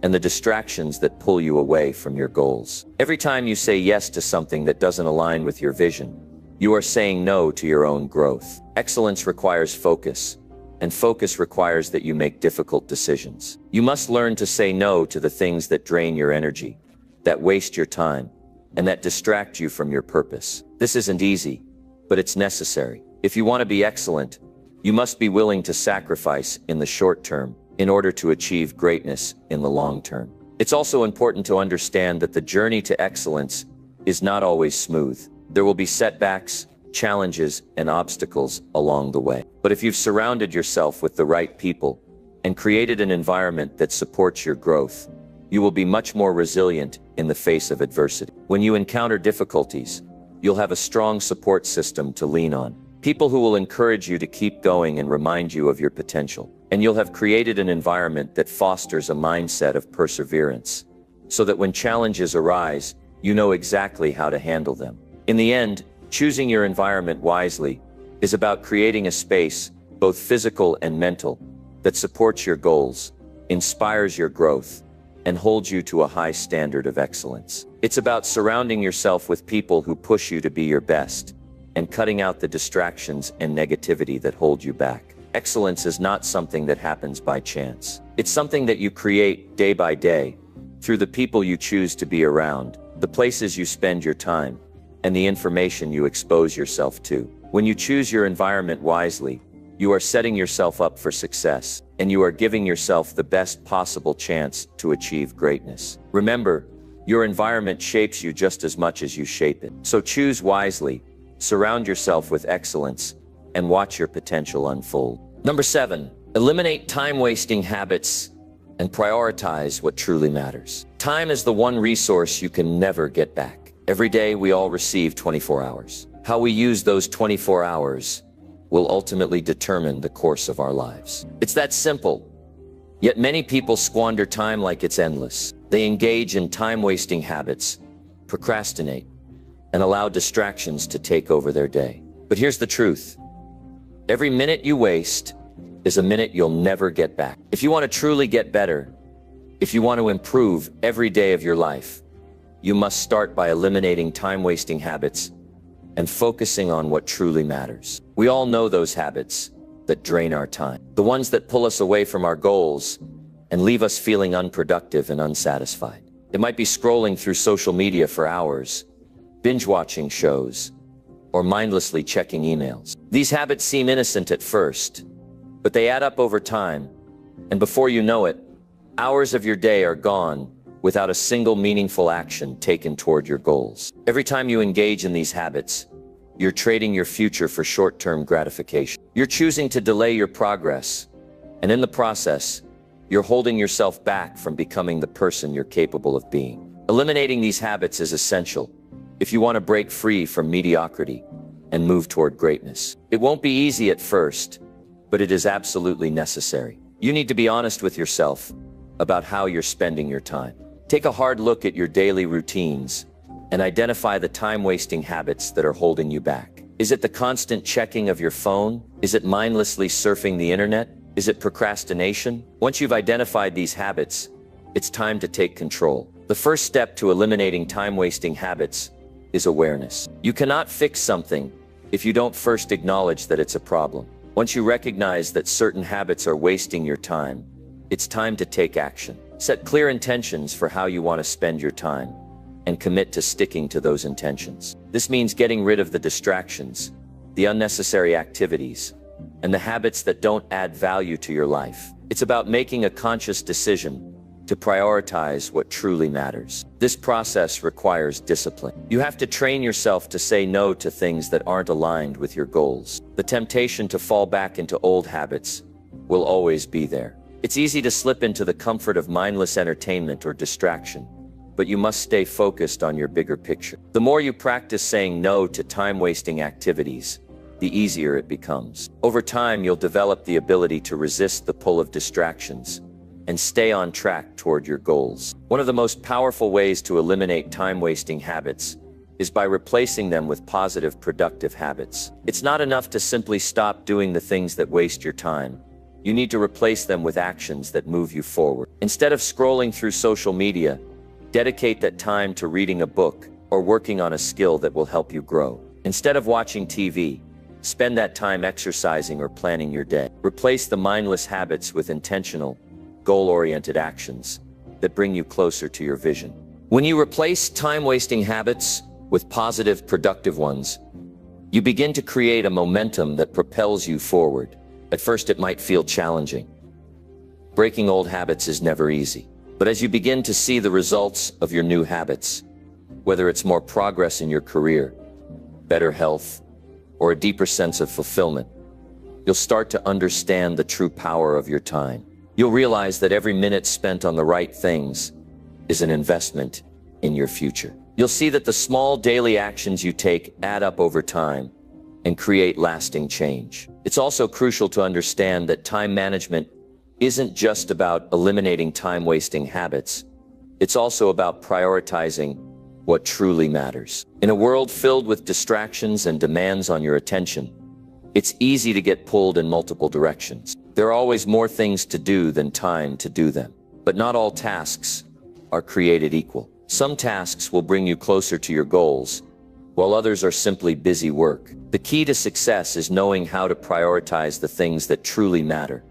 and the distractions that pull you away from your goals. Every time you say yes to something that doesn't align with your vision, you are saying no to your own growth. Excellence requires focus, and focus requires that you make difficult decisions. You must learn to say no to the things that drain your energy, that waste your time, and that distract you from your purpose. This isn't easy, but it's necessary. If you want to be excellent, you must be willing to sacrifice in the short term in order to achieve greatness in the long term. It's also important to understand that the journey to excellence is not always smooth. There will be setbacks, challenges, and obstacles along the way. But if you've surrounded yourself with the right people and created an environment that supports your growth, you will be much more resilient in the face of adversity. When you encounter difficulties, you'll have a strong support system to lean on. People who will encourage you to keep going and remind you of your potential. And you'll have created an environment that fosters a mindset of perseverance, so that when challenges arise, you know exactly how to handle them. In the end, choosing your environment wisely is about creating a space, both physical and mental, that supports your goals, inspires your growth, and holds you to a high standard of excellence. It's about surrounding yourself with people who push you to be your best, and cutting out the distractions and negativity that hold you back. Excellence is not something that happens by chance. It's something that you create day by day, through the people you choose to be around, the places you spend your time, and the information you expose yourself to. When you choose your environment wisely, you are setting yourself up for success, and you are giving yourself the best possible chance to achieve greatness. Remember, your environment shapes you just as much as you shape it. So choose wisely, surround yourself with excellence, and watch your potential unfold. Number 7, eliminate time-wasting habits and prioritize what truly matters. Time is the one resource you can never get back. Every day we all receive 24 hours. How we use those 24 hours will ultimately determine the course of our lives. It's that simple. Yet many people squander time like it's endless. They engage in time-wasting habits, procrastinate, and allow distractions to take over their day. But here's the truth. Every minute you waste is a minute you'll never get back. If you want to truly get better, if you want to improve every day of your life, you must start by eliminating time-wasting habits and focusing on what truly matters. We all know those habits that drain our time, the ones that pull us away from our goals and leave us feeling unproductive and unsatisfied. It might be scrolling through social media for hours, binge-watching shows, or mindlessly checking emails. These habits seem innocent at first, but they add up over time, and before you know it, hours of your day are gone without a single meaningful action taken toward your goals. Every time you engage in these habits, you're trading your future for short-term gratification. You're choosing to delay your progress, and in the process, you're holding yourself back from becoming the person you're capable of being. Eliminating these habits is essential if you want to break free from mediocrity and move toward greatness. It won't be easy at first, but it is absolutely necessary. You need to be honest with yourself about how you're spending your time. Take a hard look at your daily routines and identify the time-wasting habits that are holding you back. Is it the constant checking of your phone? Is it mindlessly surfing the internet? Is it procrastination? Once you've identified these habits, it's time to take control. The first step to eliminating time-wasting habits is awareness. You cannot fix something if you don't first acknowledge that it's a problem. Once you recognize that certain habits are wasting your time, it's time to take action. Set clear intentions for how you want to spend your time and commit to sticking to those intentions. This means getting rid of the distractions, the unnecessary activities, and the habits that don't add value to your life. It's about making a conscious decision to prioritize what truly matters. This process requires discipline. You have to train yourself to say no to things that aren't aligned with your goals. The temptation to fall back into old habits will always be there. It's easy to slip into the comfort of mindless entertainment or distraction, but you must stay focused on your bigger picture. The more you practice saying no to time-wasting activities, the easier it becomes. Over time, you'll develop the ability to resist the pull of distractions and stay on track toward your goals. One of the most powerful ways to eliminate time-wasting habits is by replacing them with positive, productive habits. It's not enough to simply stop doing the things that waste your time. You need to replace them with actions that move you forward. Instead of scrolling through social media, dedicate that time to reading a book or working on a skill that will help you grow. Instead of watching TV, spend that time exercising or planning your day. Replace the mindless habits with intentional, goal-oriented actions that bring you closer to your vision. When you replace time-wasting habits with positive, productive ones, you begin to create a momentum that propels you forward. At first, it might feel challenging. Breaking old habits is never easy. But as you begin to see the results of your new habits, whether it's more progress in your career, better health, or a deeper sense of fulfillment, you'll start to understand the true power of your time. You'll realize that every minute spent on the right things is an investment in your future. You'll see that the small daily actions you take add up over time and create lasting change. It's also crucial to understand that time management isn't just about eliminating time-wasting habits. It's also about prioritizing what truly matters. In a world filled with distractions and demands on your attention, it's easy to get pulled in multiple directions. There are always more things to do than time to do them. But not all tasks are created equal. Some tasks will bring you closer to your goals, while others are simply busy work. The key to success is knowing how to prioritize the things that truly matter,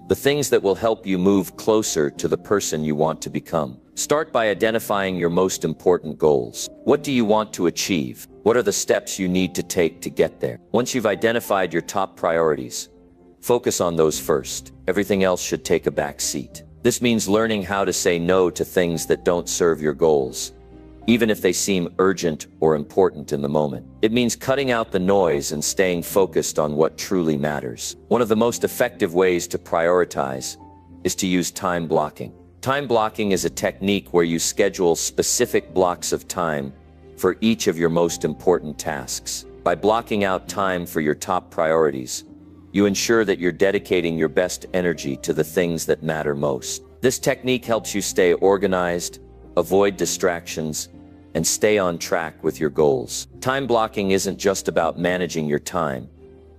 the things that will help you move closer to the person you want to become. Start by identifying your most important goals. What do you want to achieve? What are the steps you need to take to get there? Once you've identified your top priorities, focus on those first. Everything else should take a back seat. This means learning how to say no to things that don't serve your goals, even if they seem urgent or important in the moment. It means cutting out the noise and staying focused on what truly matters. One of the most effective ways to prioritize is to use time blocking. Time blocking is a technique where you schedule specific blocks of time for each of your most important tasks. By blocking out time for your top priorities, you ensure that you're dedicating your best energy to the things that matter most. This technique helps you stay organized, avoid distractions, and stay on track with your goals. Time blocking isn't just about managing your time.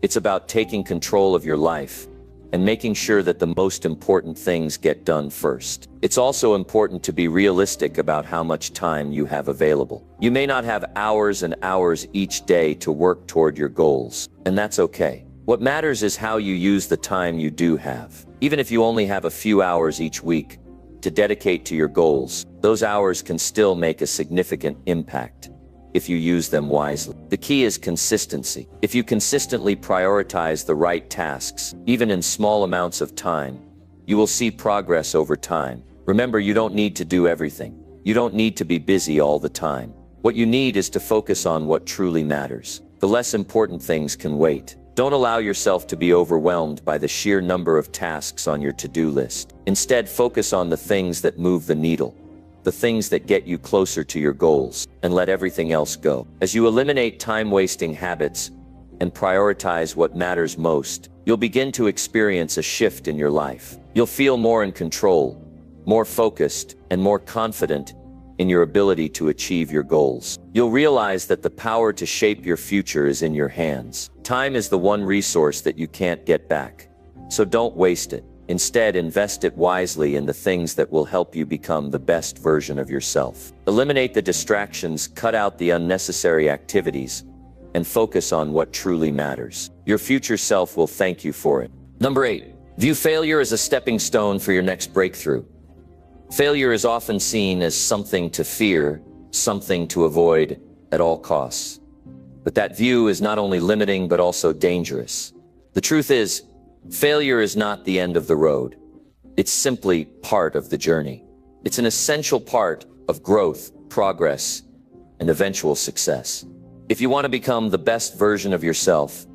It's about taking control of your life and making sure that the most important things get done first. It's also important to be realistic about how much time you have available. You may not have hours and hours each day to work toward your goals, and that's okay. What matters is how you use the time you do have. Even if you only have a few hours each week to dedicate to your goals, those hours can still make a significant impact if you use them wisely. The key is consistency. If you consistently prioritize the right tasks, even in small amounts of time, you will see progress over time. Remember, you don't need to do everything. You don't need to be busy all the time. What you need is to focus on what truly matters. The less important things can wait. Don't allow yourself to be overwhelmed by the sheer number of tasks on your to-do list. Instead, focus on the things that move the needle, the things that get you closer to your goals, and let everything else go. As you eliminate time-wasting habits and prioritize what matters most, you'll begin to experience a shift in your life. You'll feel more in control, more focused, and more confident in your ability to achieve your goals. You'll realize that the power to shape your future is in your hands. Time is the one resource that you can't get back, so don't waste it. Instead, invest it wisely in the things that will help you become the best version of yourself. Eliminate the distractions, cut out the unnecessary activities, and focus on what truly matters. Your future self will thank you for it. Number 8, view failure as a stepping stone for your next breakthrough. Failure is often seen as something to fear, something to avoid at all costs. But that view is not only limiting but also dangerous. The truth is, failure is not the end of the road. It's simply part of the journey. It's an essential part of growth, progress, and eventual success. If you want to become the best version of yourself,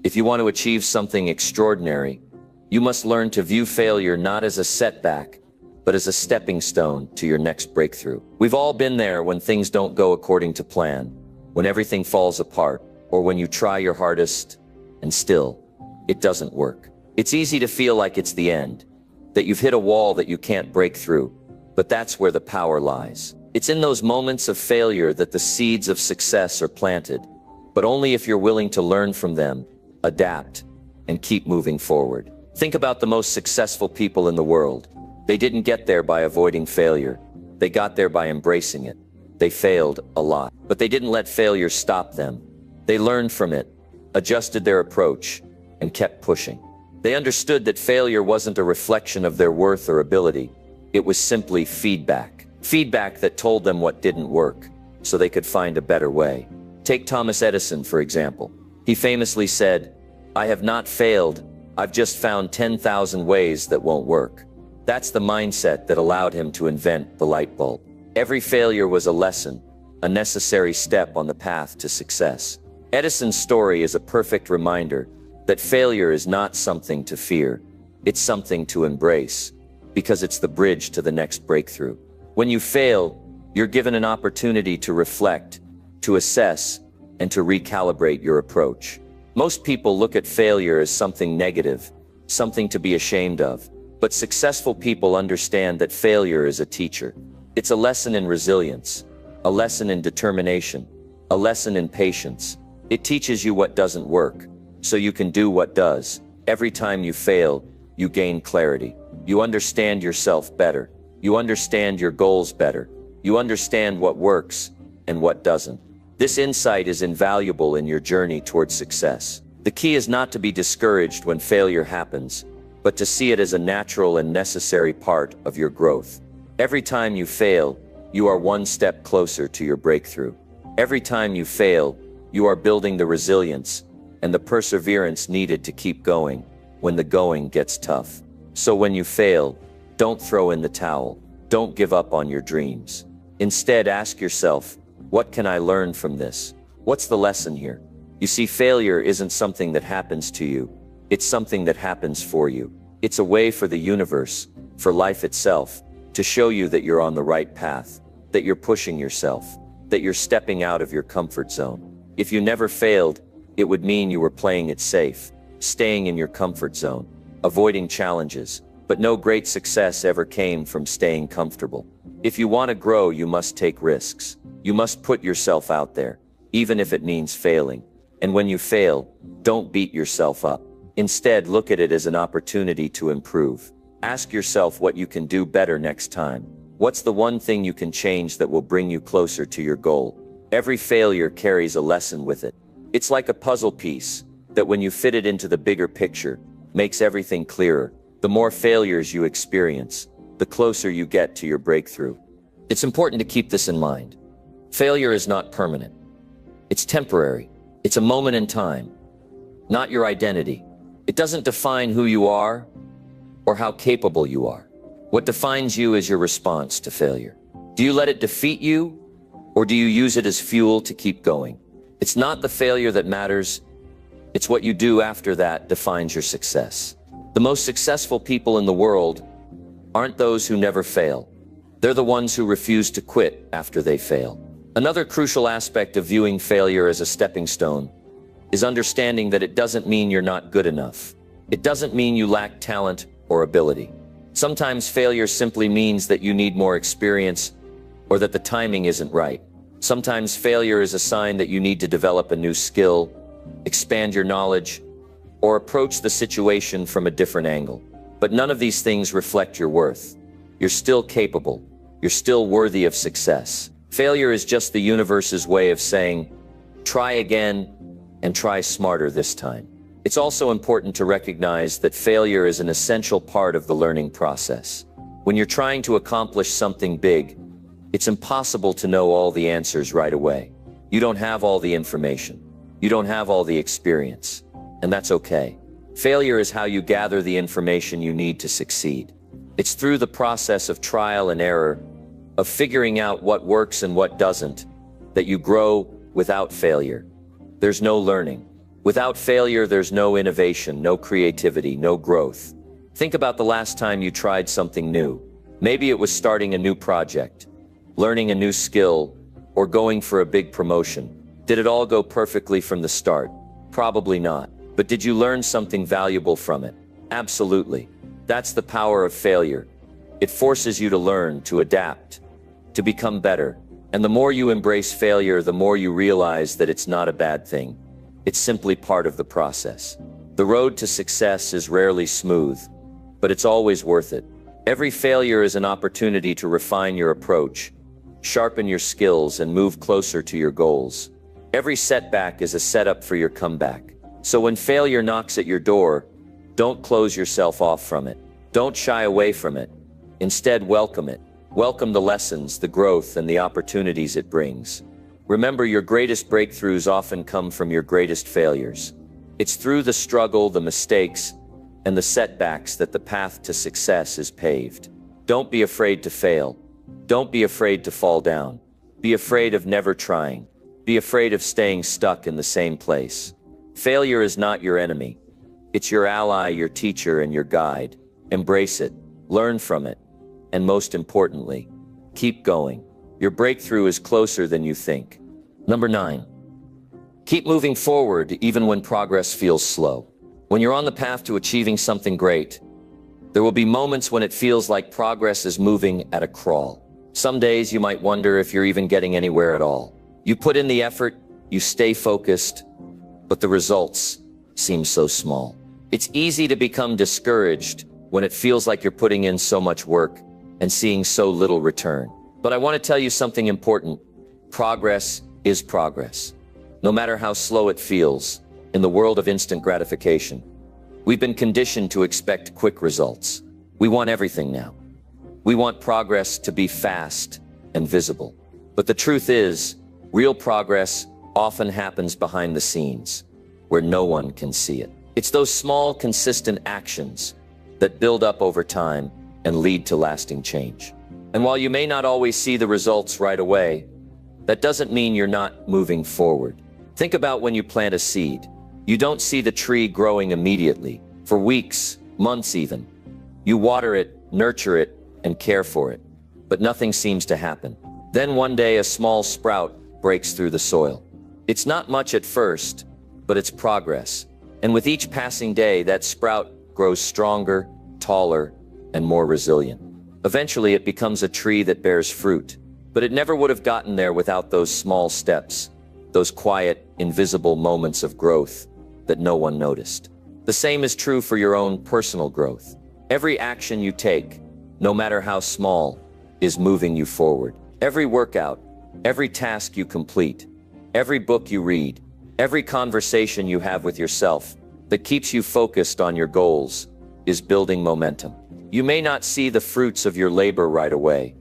if you want to achieve something extraordinary, you must learn to view failure not as a setback, but as a stepping stone to your next breakthrough. We've all been there when things don't go according to plan, when everything falls apart, or when you try your hardest and still, it doesn't work. It's easy to feel like it's the end, that you've hit a wall that you can't break through, but that's where the power lies. It's in those moments of failure that the seeds of success are planted, but only if you're willing to learn from them, adapt, and keep moving forward. Think about the most successful people in the world. They didn't get there by avoiding failure. They got there by embracing it. They failed a lot, but they didn't let failure stop them. They learned from it, adjusted their approach, and kept pushing. They understood that failure wasn't a reflection of their worth or ability. It was simply feedback. Feedback that told them what didn't work, so they could find a better way. Take Thomas Edison, for example. He famously said, "I have not failed, I've just found 10,000 ways that won't work." That's the mindset that allowed him to invent the light bulb. Every failure was a lesson, a necessary step on the path to success. Edison's story is a perfect reminder that failure is not something to fear. It's something to embrace, because it's the bridge to the next breakthrough. When you fail, you're given an opportunity to reflect, to assess, and to recalibrate your approach. Most people look at failure as something negative, something to be ashamed of. But successful people understand that failure is a teacher. It's a lesson in resilience, a lesson in determination, a lesson in patience. It teaches you what doesn't work, so you can do what does. Every time you fail, you gain clarity. You understand yourself better. You understand your goals better. You understand what works and what doesn't. This insight is invaluable in your journey towards success. The key is not to be discouraged when failure happens, but to see it as a natural and necessary part of your growth. Every time you fail, you are one step closer to your breakthrough. Every time you fail, you are building the resilience and the perseverance needed to keep going when the going gets tough. So when you fail, don't throw in the towel. Don't give up on your dreams. Instead, ask yourself, what can I learn from this? What's the lesson here? You see, failure isn't something that happens to you. It's something that happens for you. It's a way for the universe, for life itself, to show you that you're on the right path, that you're pushing yourself, that you're stepping out of your comfort zone. If you never failed, it would mean you were playing it safe, staying in your comfort zone, avoiding challenges. But no great success ever came from staying comfortable. If you want to grow, you must take risks. You must put yourself out there, even if it means failing. And when you fail, don't beat yourself up. Instead, look at it as an opportunity to improve. Ask yourself what you can do better next time. What's the one thing you can change that will bring you closer to your goal? Every failure carries a lesson with it. It's like a puzzle piece that, when you fit it into the bigger picture, makes everything clearer. The more failures you experience, the closer you get to your breakthrough. It's important to keep this in mind. Failure is not permanent. It's temporary. It's a moment in time, not your identity. It doesn't define who you are or how capable you are. What defines you is your response to failure. Do you let it defeat you, or do you use it as fuel to keep going? It's not the failure that matters. It's what you do after that defines your success. The most successful people in the world aren't those who never fail. They're the ones who refuse to quit after they fail. Another crucial aspect of viewing failure as a stepping stone is understanding that it doesn't mean you're not good enough. It doesn't mean you lack talent or ability. Sometimes failure simply means that you need more experience or that the timing isn't right. Sometimes failure is a sign that you need to develop a new skill, expand your knowledge, or approach the situation from a different angle. But none of these things reflect your worth. You're still capable. You're still worthy of success. Failure is just the universe's way of saying, try again and try smarter this time. It's also important to recognize that failure is an essential part of the learning process. When you're trying to accomplish something big, it's impossible to know all the answers right away. You don't have all the information. You don't have all the experience. And that's okay. Failure is how you gather the information you need to succeed. It's through the process of trial and error, of figuring out what works and what doesn't, that you grow. Without failure, there's no learning. Without failure, there's no innovation, no creativity, no growth. Think about the last time you tried something new. Maybe it was starting a new project, learning a new skill, or going for a big promotion. Did it all go perfectly from the start? Probably not. But did you learn something valuable from it? Absolutely. That's the power of failure. It forces you to learn, to adapt, to become better. And the more you embrace failure, the more you realize that it's not a bad thing. It's simply part of the process. The The road to success is rarely smooth, but it's always worth it. Every failure is an opportunity to refine your approach, sharpen your skills, and move closer to your goals. Every setback is a setup for your comeback. So when failure knocks at your door, don't close yourself off from it. Don't shy away from it. Instead, welcome it. Welcome the lessons, the growth, and the opportunities it brings. Remember, your greatest breakthroughs often come from your greatest failures. It's through the struggle, the mistakes, and the setbacks that the path to success is paved. Don't be afraid to fail. Don't be afraid to fall down. Be afraid of never trying. Be afraid of staying stuck in the same place. Failure is not your enemy. It's your ally, your teacher, and your guide. Embrace it, learn from it, and most importantly, keep going. Your breakthrough is closer than you think. Number 9. Keep moving forward even when progress feels slow. When you're on the path to achieving something great, there will be moments when it feels like progress is moving at a crawl. Some days you might wonder if you're even getting anywhere at all. You put in the effort, you stay focused, but the results seem so small. It's easy to become discouraged when it feels like you're putting in so much work and seeing so little return. But I want to tell you something important. Progress is progress. No matter how slow it feels, in the world of instant gratification, we've been conditioned to expect quick results. We want everything now. We want progress to be fast and visible. But the truth is, real progress often happens behind the scenes, where no one can see it. It's those small, consistent actions that build up over time and lead to lasting change. And while you may not always see the results right away, that doesn't mean you're not moving forward. Think about when you plant a seed. You don't see the tree growing immediately, for weeks, months even. You water it, nurture it, and care for it, but nothing seems to happen. Then one day a small sprout breaks through the soil. It's not much at first, but it's progress. And with each passing day, that sprout grows stronger, taller, and more resilient. Eventually, it becomes a tree that bears fruit. But it never would have gotten there without those small steps, those quiet, invisible moments of growth that no one noticed. The same is true for your own personal growth. Every action you take, no matter how small, is moving you forward. Every workout, every task you complete, every book you read, every conversation you have with yourself that keeps you focused on your goals is building momentum. You may not see the fruits of your labor right away,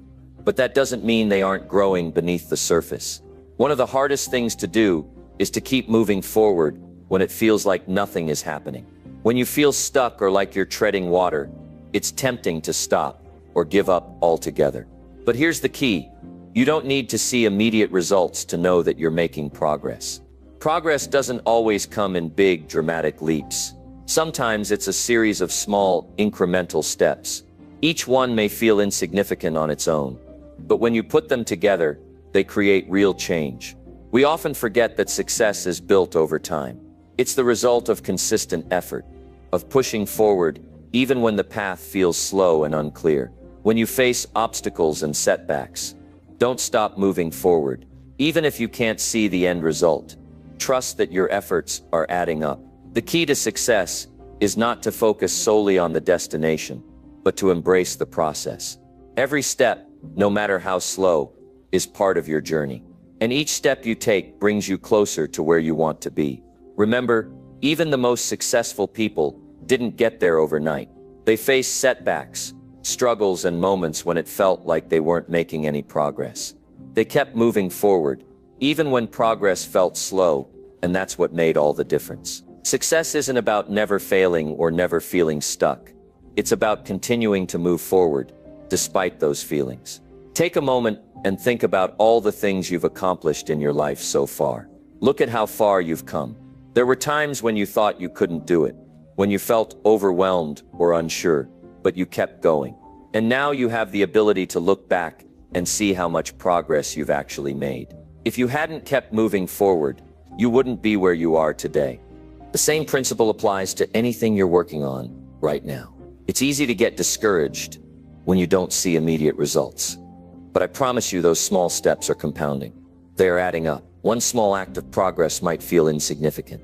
but that doesn't mean they aren't growing beneath the surface. One of the hardest things to do is to keep moving forward when it feels like nothing is happening. When you feel stuck or like you're treading water, it's tempting to stop or give up altogether. But here's the key. You don't need to see immediate results to know that you're making progress. Progress doesn't always come in big, dramatic leaps. Sometimes it's a series of small, incremental steps. Each one may feel insignificant on its own, but when you put them together, they create real change. We often forget that success is built over time. It's the result of consistent effort, of pushing forward even when the path feels slow and unclear. When you face obstacles and setbacks, don't stop moving forward. Even if you can't see the end result, trust that your efforts are adding up. The key to success is not to focus solely on the destination, but to embrace the process. Every step, no matter how slow, is part of your journey. And each step you take brings you closer to where you want to be. Remember, even the most successful people didn't get there overnight. They faced setbacks, struggles, and moments when it felt like they weren't making any progress. They kept moving forward, even when progress felt slow, and that's what made all the difference. Success isn't about never failing or never feeling stuck. It's about continuing to move forward, despite those feelings. Take a moment and think about all the things you've accomplished in your life so far. Look at how far you've come. There were times when you thought you couldn't do it, when you felt overwhelmed or unsure, but you kept going. And now you have the ability to look back and see how much progress you've actually made. If you hadn't kept moving forward, you wouldn't be where you are today. The same principle applies to anything you're working on right now. It's easy to get discouraged when you don't see immediate results. But I promise you those small steps are compounding. They are adding up. One small act of progress might feel insignificant,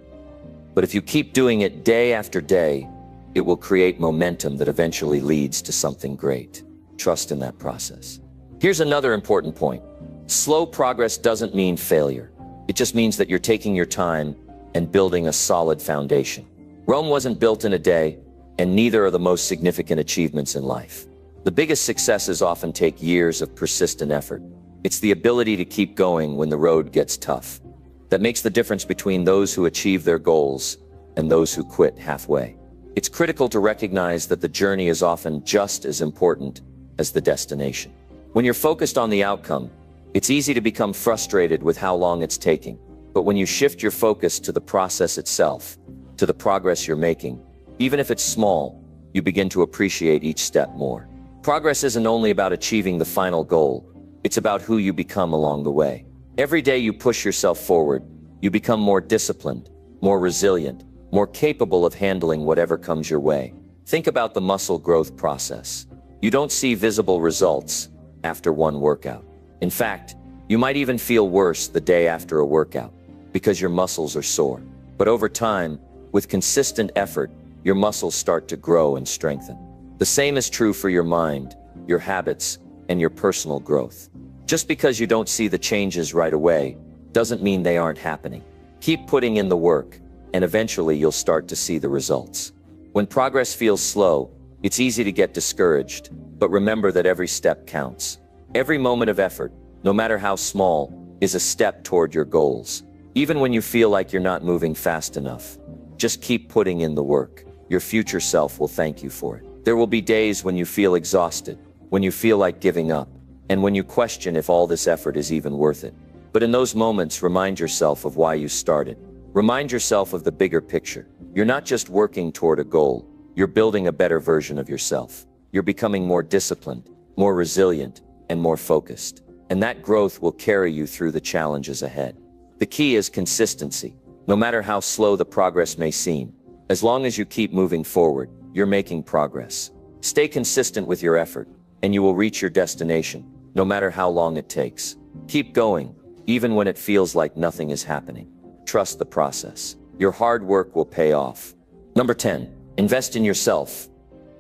But if you keep doing it day after day, it will create momentum that eventually leads to something great. Trust in that process. Here's another important point. Slow progress doesn't mean failure. It just means that you're taking your time and building a solid foundation. Rome wasn't built in a day, and neither are the most significant achievements in life. The biggest successes often take years of persistent effort. It's the ability to keep going when the road gets tough that makes the difference between those who achieve their goals and those who quit halfway. It's critical to recognize that the journey is often just as important as the destination. When you're focused on the outcome, it's easy to become frustrated with how long it's taking. But when you shift your focus to the process itself, to the progress you're making, even if it's small, you begin to appreciate each step more. Progress isn't only about achieving the final goal, it's about who you become along the way. Every day you push yourself forward, you become more disciplined, more resilient, more capable of handling whatever comes your way. Think about the muscle growth process. You don't see visible results after one workout. In fact, you might even feel worse the day after a workout because your muscles are sore. But over time, with consistent effort, your muscles start to grow and strengthen. The same is true for your mind, your habits, and your personal growth. Just because you don't see the changes right away doesn't mean they aren't happening. Keep putting in the work, and eventually you'll start to see the results. When progress feels slow, it's easy to get discouraged, but remember that every step counts. Every moment of effort, no matter how small, is a step toward your goals. Even when you feel like you're not moving fast enough, just keep putting in the work. Your future self will thank you for it. There will be days when you feel exhausted, when you feel like giving up, and when you question if all this effort is even worth it. But in those moments, remind yourself of why you started. Remind yourself of the bigger picture. You're not just working toward a goal, you're building a better version of yourself. You're becoming more disciplined, more resilient, and more focused. And that growth will carry you through the challenges ahead. The key is consistency. No matter how slow the progress may seem, as long as you keep moving forward, you're making progress. Stay consistent with your effort, and you will reach your destination, no matter how long it takes. Keep going, even when it feels like nothing is happening. Trust the process. Your hard work will pay off. Number 10, invest in yourself.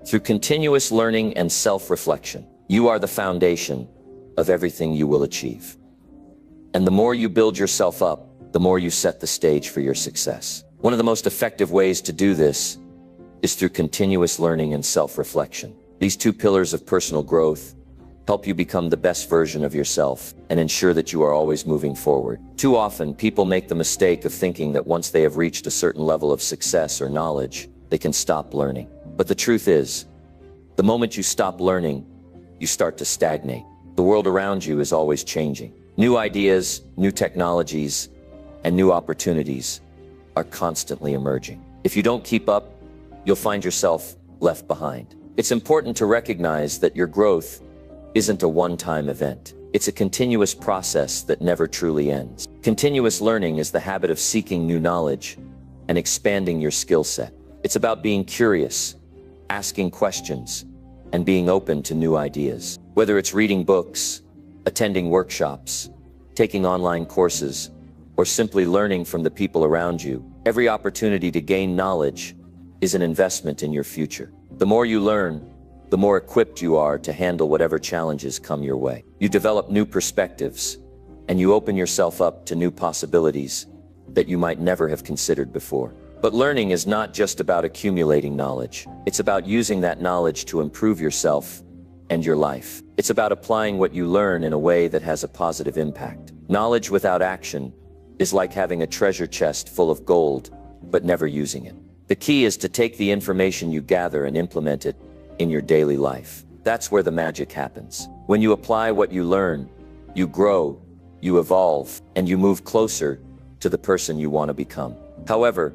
Through continuous learning and self-reflection, you are the foundation of everything you will achieve. And the more you build yourself up, the more you set the stage for your success. One of the most effective ways to do this is through continuous learning and self-reflection. These two pillars of personal growth help you become the best version of yourself and ensure that you are always moving forward. Too often, people make the mistake of thinking that once they have reached a certain level of success or knowledge, they can stop learning. But the truth is, the moment you stop learning, you start to stagnate. The world around you is always changing. New ideas, new technologies, and new opportunities are constantly emerging. If you don't keep up, you'll find yourself left behind. It's important to recognize that your growth isn't a one-time event. It's a continuous process that never truly ends. Continuous learning is the habit of seeking new knowledge and expanding your skill set. It's about being curious, asking questions, and being open to new ideas. Whether it's reading books, attending workshops, taking online courses, or simply learning from the people around you, every opportunity to gain knowledge is an investment in your future. The more you learn, the more equipped you are to handle whatever challenges come your way. You develop new perspectives, and you open yourself up to new possibilities that you might never have considered before. But learning is not just about accumulating knowledge. It's about using that knowledge to improve yourself and your life. It's about applying what you learn in a way that has a positive impact. Knowledge without action is like having a treasure chest full of gold, but never using it. The key is to take the information you gather and implement it in your daily life. That's where the magic happens. When you apply what you learn, you grow, you evolve, and you move closer to the person you want to become. However,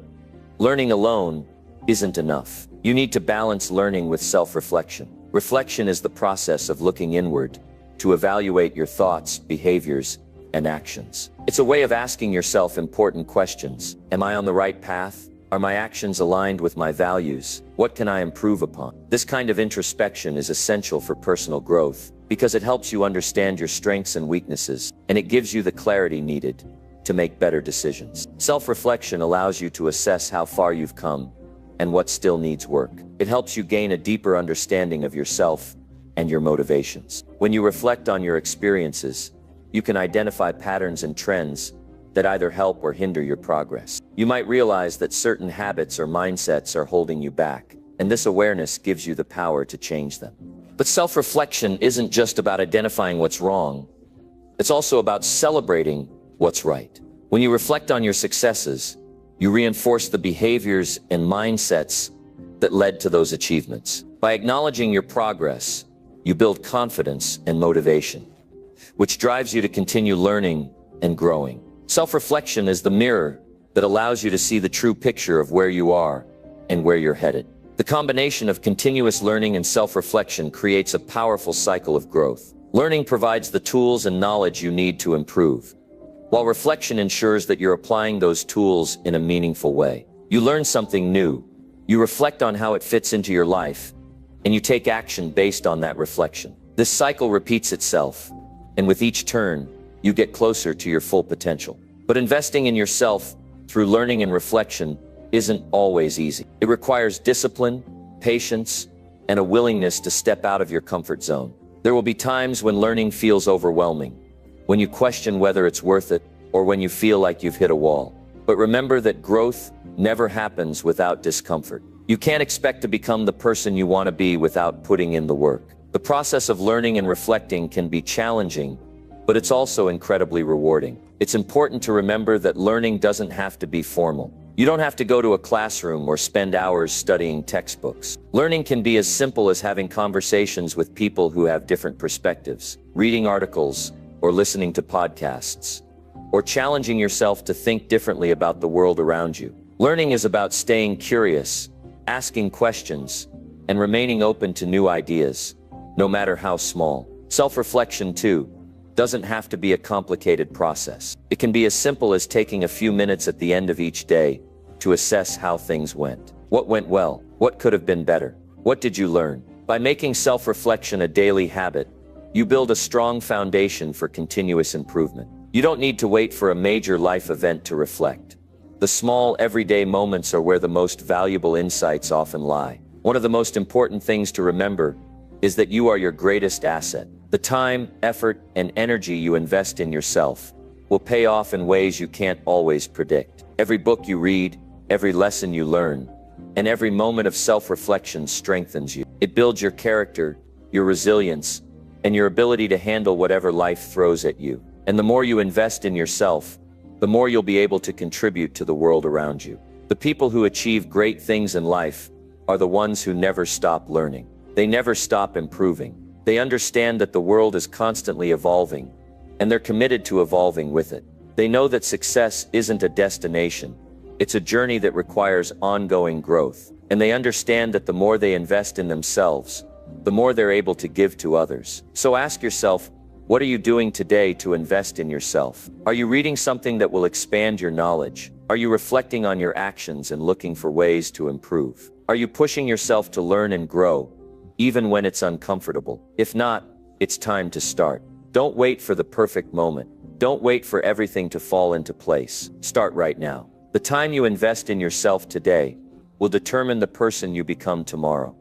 learning alone isn't enough. You need to balance learning with self-reflection. Reflection is the process of looking inward to evaluate your thoughts, behaviors, and actions. It's a way of asking yourself important questions. Am I on the right path? Are my actions aligned with my values? What can I improve upon? This kind of introspection is essential for personal growth because it helps you understand your strengths and weaknesses, and it gives you the clarity needed to make better decisions. Self-reflection allows you to assess how far you've come and what still needs work. It helps you gain a deeper understanding of yourself and your motivations. When you reflect on your experiences, you can identify patterns and trends that either help or hinder your progress. You might realize that certain habits or mindsets are holding you back, and this awareness gives you the power to change them. But self-reflection isn't just about identifying what's wrong. It's also about celebrating what's right. When you reflect on your successes, you reinforce the behaviors and mindsets that led to those achievements. By acknowledging your progress, you build confidence and motivation, which drives you to continue learning and growing. Self-reflection is the mirror that allows you to see the true picture of where you are and where you're headed. The combination of continuous learning and self-reflection creates a powerful cycle of growth. Learning provides the tools and knowledge you need to improve, while reflection ensures that you're applying those tools in a meaningful way. You learn something new, you reflect on how it fits into your life, and you take action based on that reflection. This cycle repeats itself, and with each turn, you get closer to your full potential. But investing in yourself through learning and reflection isn't always easy. It requires discipline, patience, and a willingness to step out of your comfort zone. There will be times when learning feels overwhelming, when you question whether it's worth it, or when you feel like you've hit a wall. But remember that growth never happens without discomfort. You can't expect to become the person you want to be without putting in the work. The process of learning and reflecting can be challenging, but it's also incredibly rewarding. It's important to remember that learning doesn't have to be formal. You don't have to go to a classroom or spend hours studying textbooks. Learning can be as simple as having conversations with people who have different perspectives, reading articles, or listening to podcasts, or challenging yourself to think differently about the world around you. Learning is about staying curious, asking questions, and remaining open to new ideas, no matter how small. Self-reflection, too, doesn't have to be a complicated process. It can be as simple as taking a few minutes at the end of each day to assess how things went. What went well? What could have been better? What did you learn? By making self-reflection a daily habit, you build a strong foundation for continuous improvement. You don't need to wait for a major life event to reflect. The small, everyday moments are where the most valuable insights often lie. One of the most important things to remember is that you are your greatest asset. The time, effort, and energy you invest in yourself will pay off in ways you can't always predict. Every book you read, every lesson you learn, and every moment of self-reflection strengthens you. It builds your character, your resilience, and your ability to handle whatever life throws at you. And the more you invest in yourself, the more you'll be able to contribute to the world around you. The people who achieve great things in life are the ones who never stop learning. They never stop improving. They understand that the world is constantly evolving, and they're committed to evolving with it. They know that success isn't a destination. It's a journey that requires ongoing growth. And they understand that the more they invest in themselves, the more they're able to give to others. So ask yourself, what are you doing today to invest in yourself? Are you reading something that will expand your knowledge? Are you reflecting on your actions and looking for ways to improve? Are you pushing yourself to learn and grow, even when it's uncomfortable? If not, it's time to start. Don't wait for the perfect moment. Don't wait for everything to fall into place. Start right now. The time you invest in yourself today will determine the person you become tomorrow.